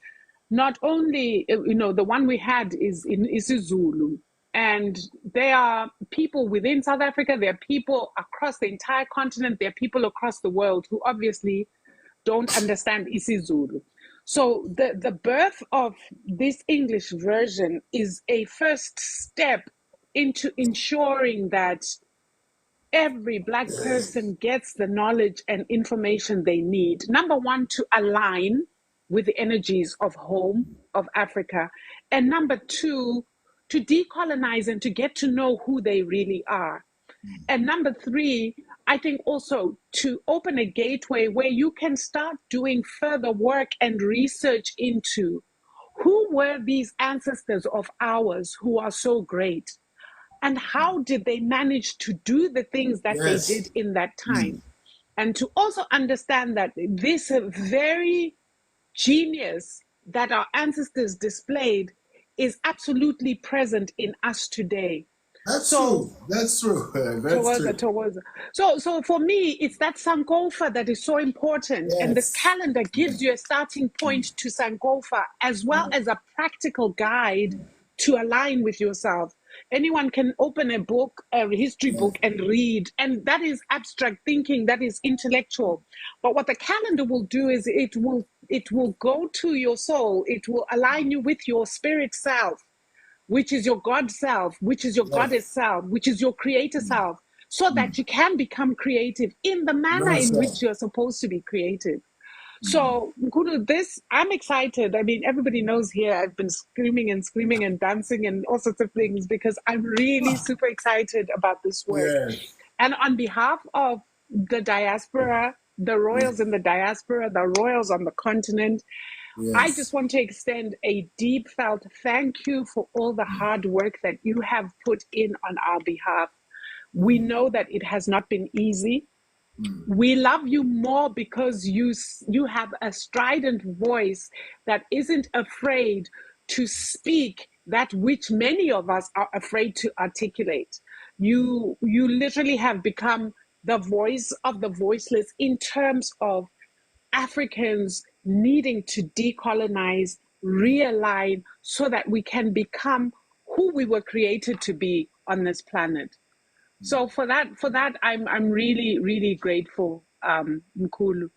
not only, the one we had is in isiZulu, and there are people within South Africa, there are people across the entire continent, there are people across the world who obviously don't understand isiZulu. So the birth of this English version is a first step into ensuring that every Black person gets the knowledge and information they need. Number one, to align with the energies of home, of Africa. And number two, to decolonize and to get to know who they really are. And number three, I think also to open a gateway where you can start doing further work and research into who were these ancestors of ours who are so great, and how did they manage to do the things that they did Yes. in that time. And to also understand that this very genius that our ancestors displayed is absolutely present in us today. That's So true. That's true. That's towards true. towards so for me, it's that Sankofa that is so important, and this Yes. calendar gives you a starting point to Sankofa as well as a practical guide to align with yourself. Anyone can open a book, a history book, and read, and that is abstract thinking, that is intellectual. But what the calendar will do is it will go to your soul, it will align you with your spirit self, which is your God self, which is your Yes. goddess self, which is your creator self, so that you can become creative in the manner Well in said. which you're supposed to be creative. So, Mkhulu, I'm excited. I mean, everybody knows here I've been screaming and screaming and dancing and all sorts of things because I'm really super excited about this work. Yes. And on behalf of the diaspora, the royals in the diaspora, the royals on the continent, I just Yes. want to extend a deep felt thank you for all the hard work that you have put in on our behalf. We know that it has not been easy. We love you more because you have a strident voice that isn't afraid to speak that which many of us are afraid to articulate. You literally have become the voice of the voiceless in terms of Africans needing to decolonize, realign, so that we can become who we were created to be on this planet. So for that, I'm really, really grateful, Mkhulu.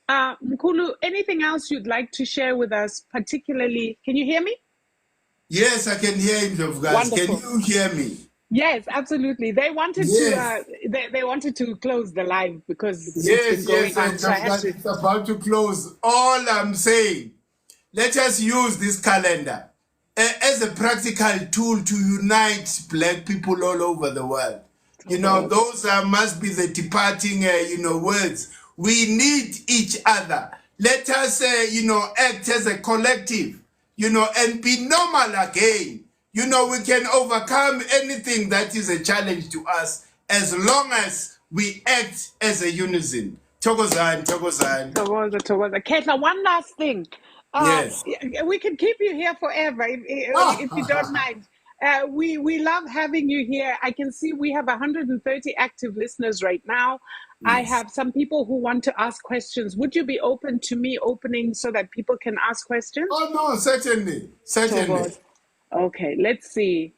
Mkhulu, anything else you'd like to share with us, particularly? Can you hear me? Yes, I can hear him, of guys. Can Wonderful. you hear me? Yes, absolutely. They wanted to Yes. they wanted to close the live because it's been Yes, going yes, on. and So I of had guys, to. it's about to close. All I'm saying, let us use this calendar as a practical tool to unite Black people all over the world. You know, those must be the departing, words. We need each other. Let us, act as a collective, and be normal again. We can overcome anything that is a challenge to us as long as we act as a unison. Thokozani, Thokozani. Towards Ketla, one last thing. Yes. We can keep you here forever if you don't mind. We love having you here. I can see we have 130 active listeners right now. I Yes. have some people who want to ask questions. Would you be open to me opening so that people can ask questions? Oh no, certainly, certainly. Towards. Okay, let's see.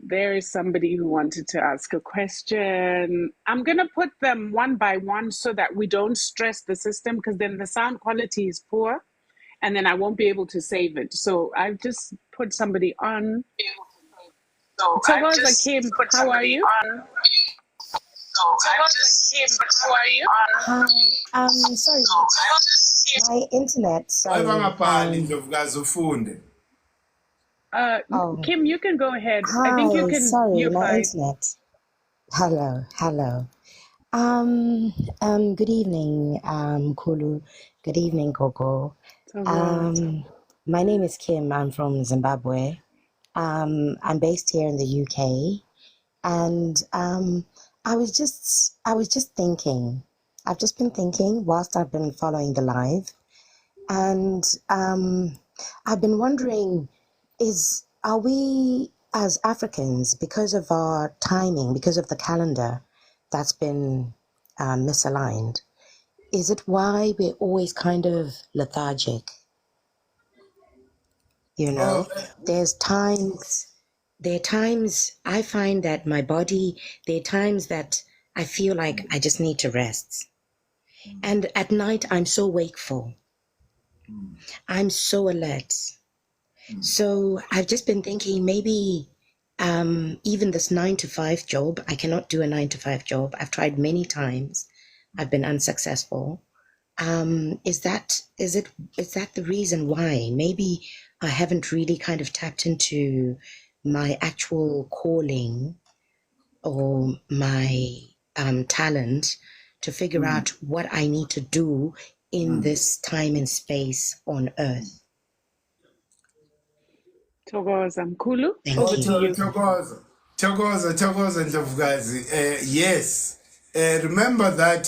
There is somebody who wanted to ask a question. I'm going to put them one by one so that we don't stress the system, because then the sound quality is poor and then I won't be able to save it. So I've just put somebody on. So I've Tawaza just Kim, put how are somebody you? on. So I've just Kim, put somebody on. Hi, sorry, my internet, sorry. Ayibangabhali Ndlovukazi ufunde. Oh, Kim, you can go ahead. I think hi, sorry, you're my fine. internet. Hello. Good evening, Kulu. Good evening, Coco. My name is Kim. I'm from Zimbabwe. I'm based here in the UK, and I was just thinking. I've just been thinking whilst I've been following the live, and I've been wondering, are we as Africans, because of our timing, because of the calendar that's been misaligned, is it why we're always kind of lethargic? Oh, There's times, there are times I find that my body, there are times that I feel like I just need to rest. And at night, I'm so wakeful. I'm so alert. So I've just been thinking maybe Even this 9 to 5 job, I cannot do a 9 to 5 job. I've tried many times. I've been unsuccessful. Is that the reason why? Maybe I haven't really kind of tapped into my actual calling or my talent to figure out what I need to do in this time and space on Earth. Thokoza Mkhulu, Thank over you. to you. Thokoza, Ndlovukazi. Yes, remember that,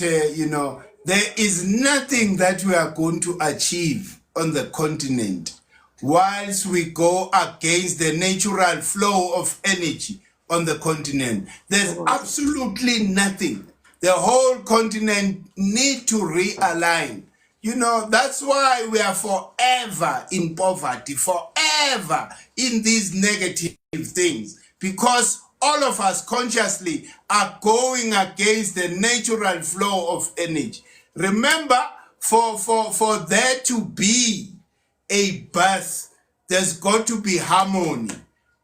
there is nothing that we are going to achieve on the continent whilst we go against the natural flow of energy on the continent. There's absolutely nothing. The whole continent need to realign. That's why we are forever in poverty, forever in these negative things, because all of us consciously are going against the natural flow of energy. Remember, for there to be a birth, there's got to be harmony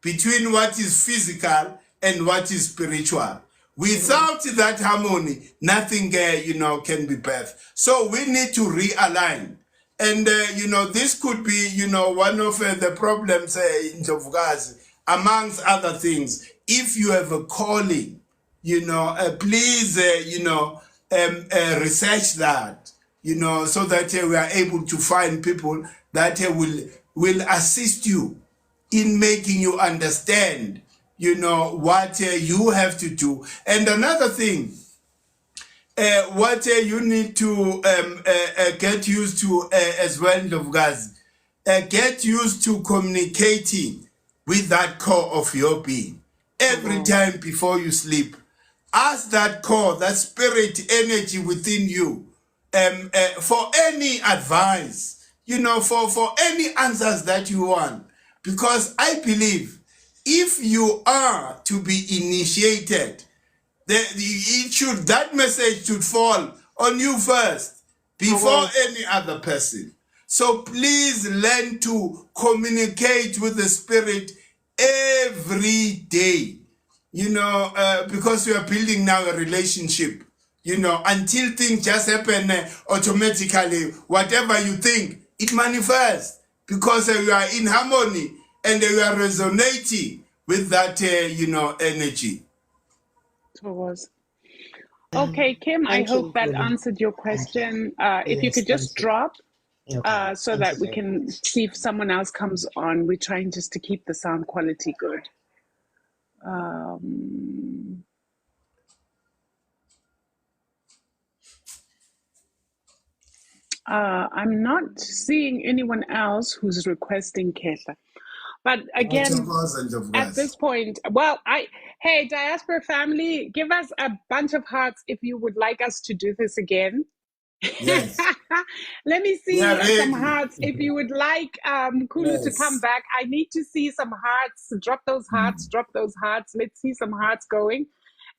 between what is physical and what is spiritual. Without that harmony, nothing, can be birthed. So we need to realign. And, this could be, one of the problems in Ndlovukazi, amongst other things. If you have a calling, please, research that, so that we are able to find people that will assist you in making you understand, what you have to do. And another thing, what you need to get used to as well, Ndlovukazi, get used to communicating with that core of your being. Every time before you sleep, ask that core, that spirit energy within you, for any advice, for any answers that you want. Because I believe if you are to be initiated, that message should fall on you first before any other person. So please learn to communicate with the spirit every day, because we are building now a relationship, until things just happen automatically. Whatever you think, it manifests, because you are in harmony and you are resonating with that, energy. Okay, Kim, I hope you, that Mkhulu. answered your question. If you Yes, could just thank you. drop Okay. so Thank that you we very can much. see if someone else comes on. We're trying just to keep the sound quality good. I'm not seeing anyone else who's requesting Kehla. But again, at this point, hey, Diaspora family, give us a bunch of hearts if you would like us to do this again. Yes. Let me We are see some ready. hearts. If you would like Mkhulu to come back, I need to see some hearts. Drop those hearts, drop those hearts. Let's see some hearts going.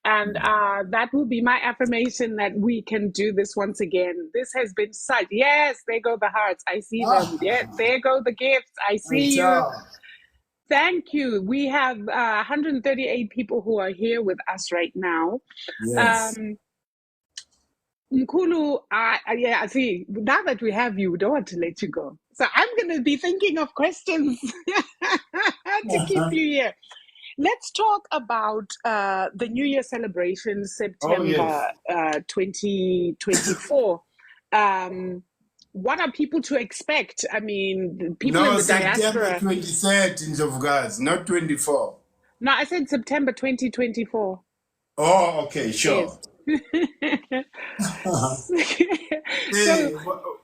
And that will be my affirmation that we can do this once again. This has been such, yes, there go the hearts. I see them. Yeah, there go the gifts. I see you. Thank you. We have 138 people who are here with us right now. Yes. Mkhulu, I see. Now that we have you, we don't want to let you go. So I'm going to be thinking of questions to keep you here. Let's talk about the New Year celebration, September 2024. What are people to expect? I mean, people in the diaspora. September 23rd in Ndlovukazi, not 24. No, I said September 2024. Oh, okay, sure. Yes. Hey,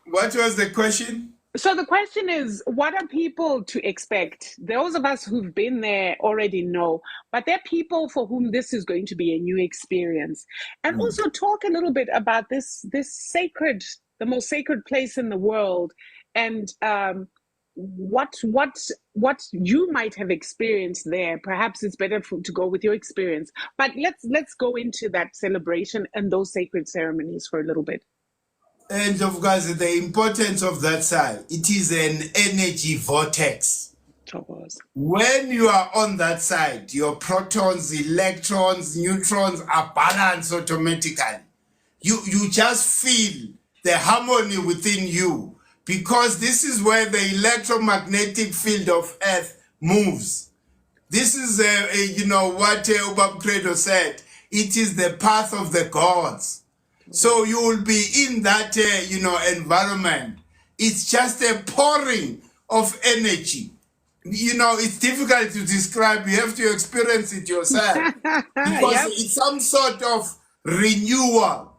what was the question? So the question is, what are people to expect? Those of us who've been there already know, but there are people for whom this is going to be a new experience. And also talk a little bit about this sacred, the most sacred place in the world, and what you might have experienced there. Perhaps it's better to go with your experience. But let's go into that celebration and those sacred ceremonies for a little bit. And of course, the importance of that side, it is an energy vortex. When you are on that side, your protons, electrons, neutrons are balanced automatically. You just feel the harmony within you, because this is where the electromagnetic field of Earth moves. This is, what Ubab Credo said. It is the path of the gods. So you will be in that, environment. It's just a pouring of energy. It's difficult to describe. You have to experience it yourself, because it's some sort of renewal.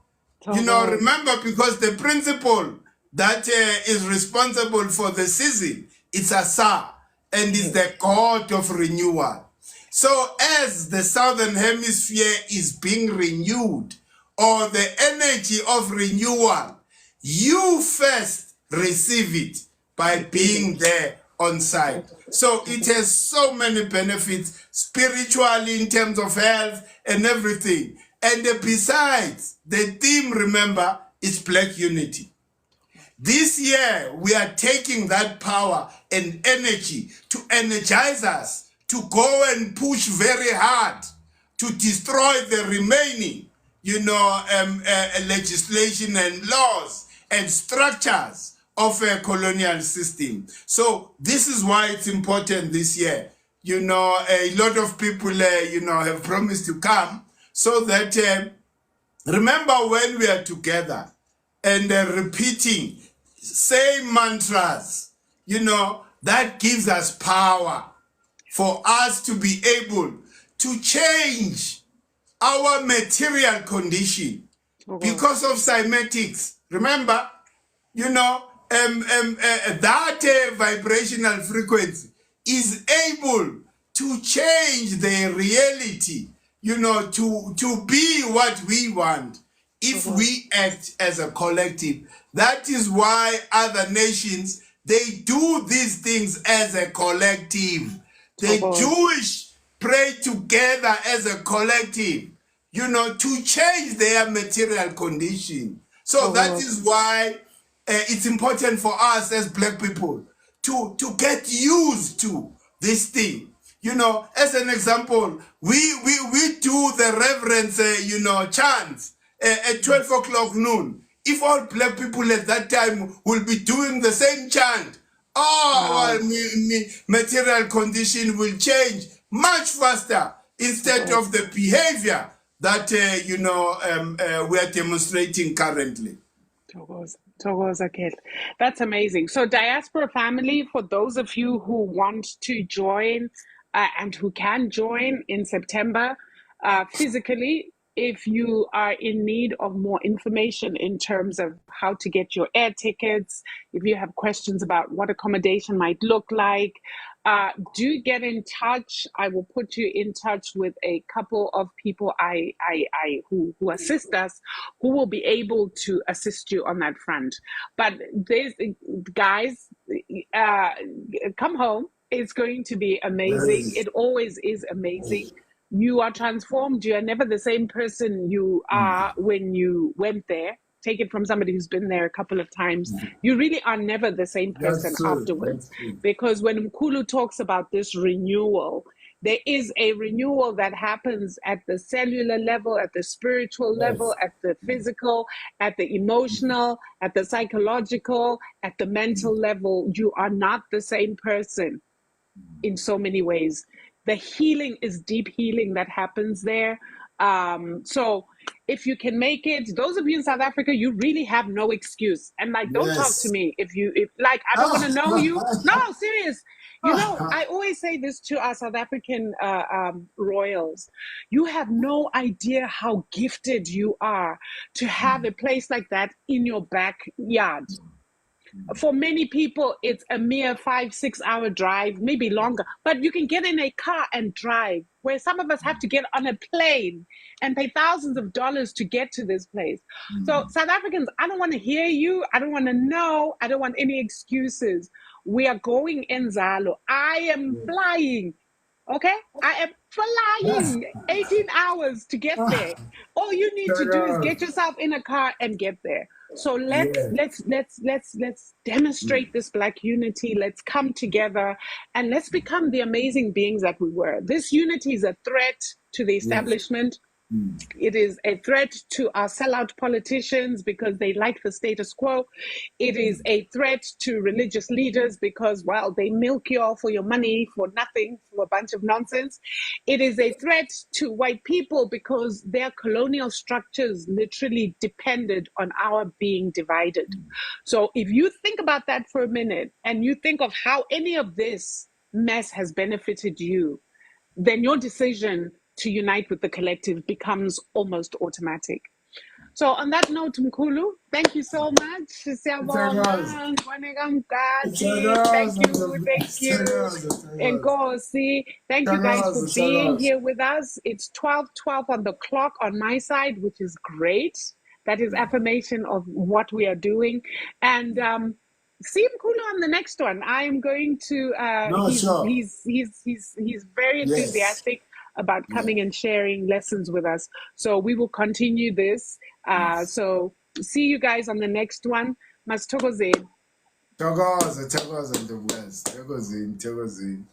Remember, because the principle that is responsible for the season, it's Asa, and is the god of renewal. So as the southern hemisphere is being renewed, or the energy of renewal, you first receive it by being there on site. So it has so many benefits spiritually, in terms of health and everything. And besides, the theme, remember, is Black unity. This year, we are taking that power and energy to energize us, to go and push very hard to destroy the remaining, legislation and laws and structures of a colonial system. So this is why it's important this year. A lot of people, have promised to come, so that, remember, when we are together and repeating same mantras, that gives us power for us to be able to change our material condition because of cymatics. Remember, that vibrational frequency is able to change the reality, to be what we want if we act as a collective. That is why other nations, they do these things as a collective. The Jewish pray together as a collective, to change their material condition. So that is why it's important for us as Black people to get used to this thing. As an example, we do the reverence, chants at 12 o'clock noon. If all Black people at that time will be doing the same chant, our material condition will change much faster, instead of the behavior that we are demonstrating currently. That's amazing. So Diaspora Family, for those of you who want to join and who can join in September physically, if you are in need of more information in terms of how to get your air tickets, if you have questions about what accommodation might look like, do get in touch. I will put you in touch with a couple of people who assist us, who will be able to assist you on that front. But this, guys, come home. It's going to be amazing. It always is amazing. You are transformed. You are never the same person you are when you went there. Take it from somebody who's been there a couple of times. You really are never the same person afterwards. Because when Mkhulu talks about this renewal, there is a renewal that happens at the cellular level, at the spiritual level, at the physical, at the emotional, at the psychological, at the mental level. You are not the same person in so many ways. The healing is deep healing that happens there. So if you can make it, those of you in South Africa, you really have no excuse. And don't talk to me if I don't want to know you. No, serious. I always say this to our South African royals. You have no idea how gifted you are to have a place like that in your backyard. For many people, it's a mere 5-6 hour drive, maybe longer, but you can get in a car and drive, where some of us have to get on a plane and pay thousands of dollars to get to this place. So South Africans, I don't want to hear you. I don't want to know. I don't want any excuses. We are going in Zalo. I am flying. Okay? I am flying 18 hours to get there. All you need to do is get yourself in a car and get there. So Yes. let's demonstrate this Black unity. Let's come together and let's become the amazing beings that we were. This unity is a threat to the Yes. establishment. It is a threat to our sellout politicians because they like the status quo. It is a threat to religious leaders because, well, they milk you all for your money for nothing, for a bunch of nonsense. It is a threat to white people because their colonial structures literally depended on our being divided. So if you think about that for a minute and you think of how any of this mess has benefited you, then your decision to unite with the collective becomes almost automatic. So on that note, Mkhulu, thank you so much. Itakazi. Siyabonga, Ngwane kaMgadi. Thank you, thank you. Itakazi. Nkosi, thank you guys for Itakazi. being Itakazi. here with us. It's 12:12 on the clock on my side, which is great. That is affirmation of what we are doing. And see Mkhulu on the next one. I am going to No, sure. he's very Yes. enthusiastic about Yeah. coming and sharing lessons with us. So we will continue this. So see you guys on the next one. Masithokozeni. Thokoza, thokoza, ntombi yazi. Thokozeni, thokozeni.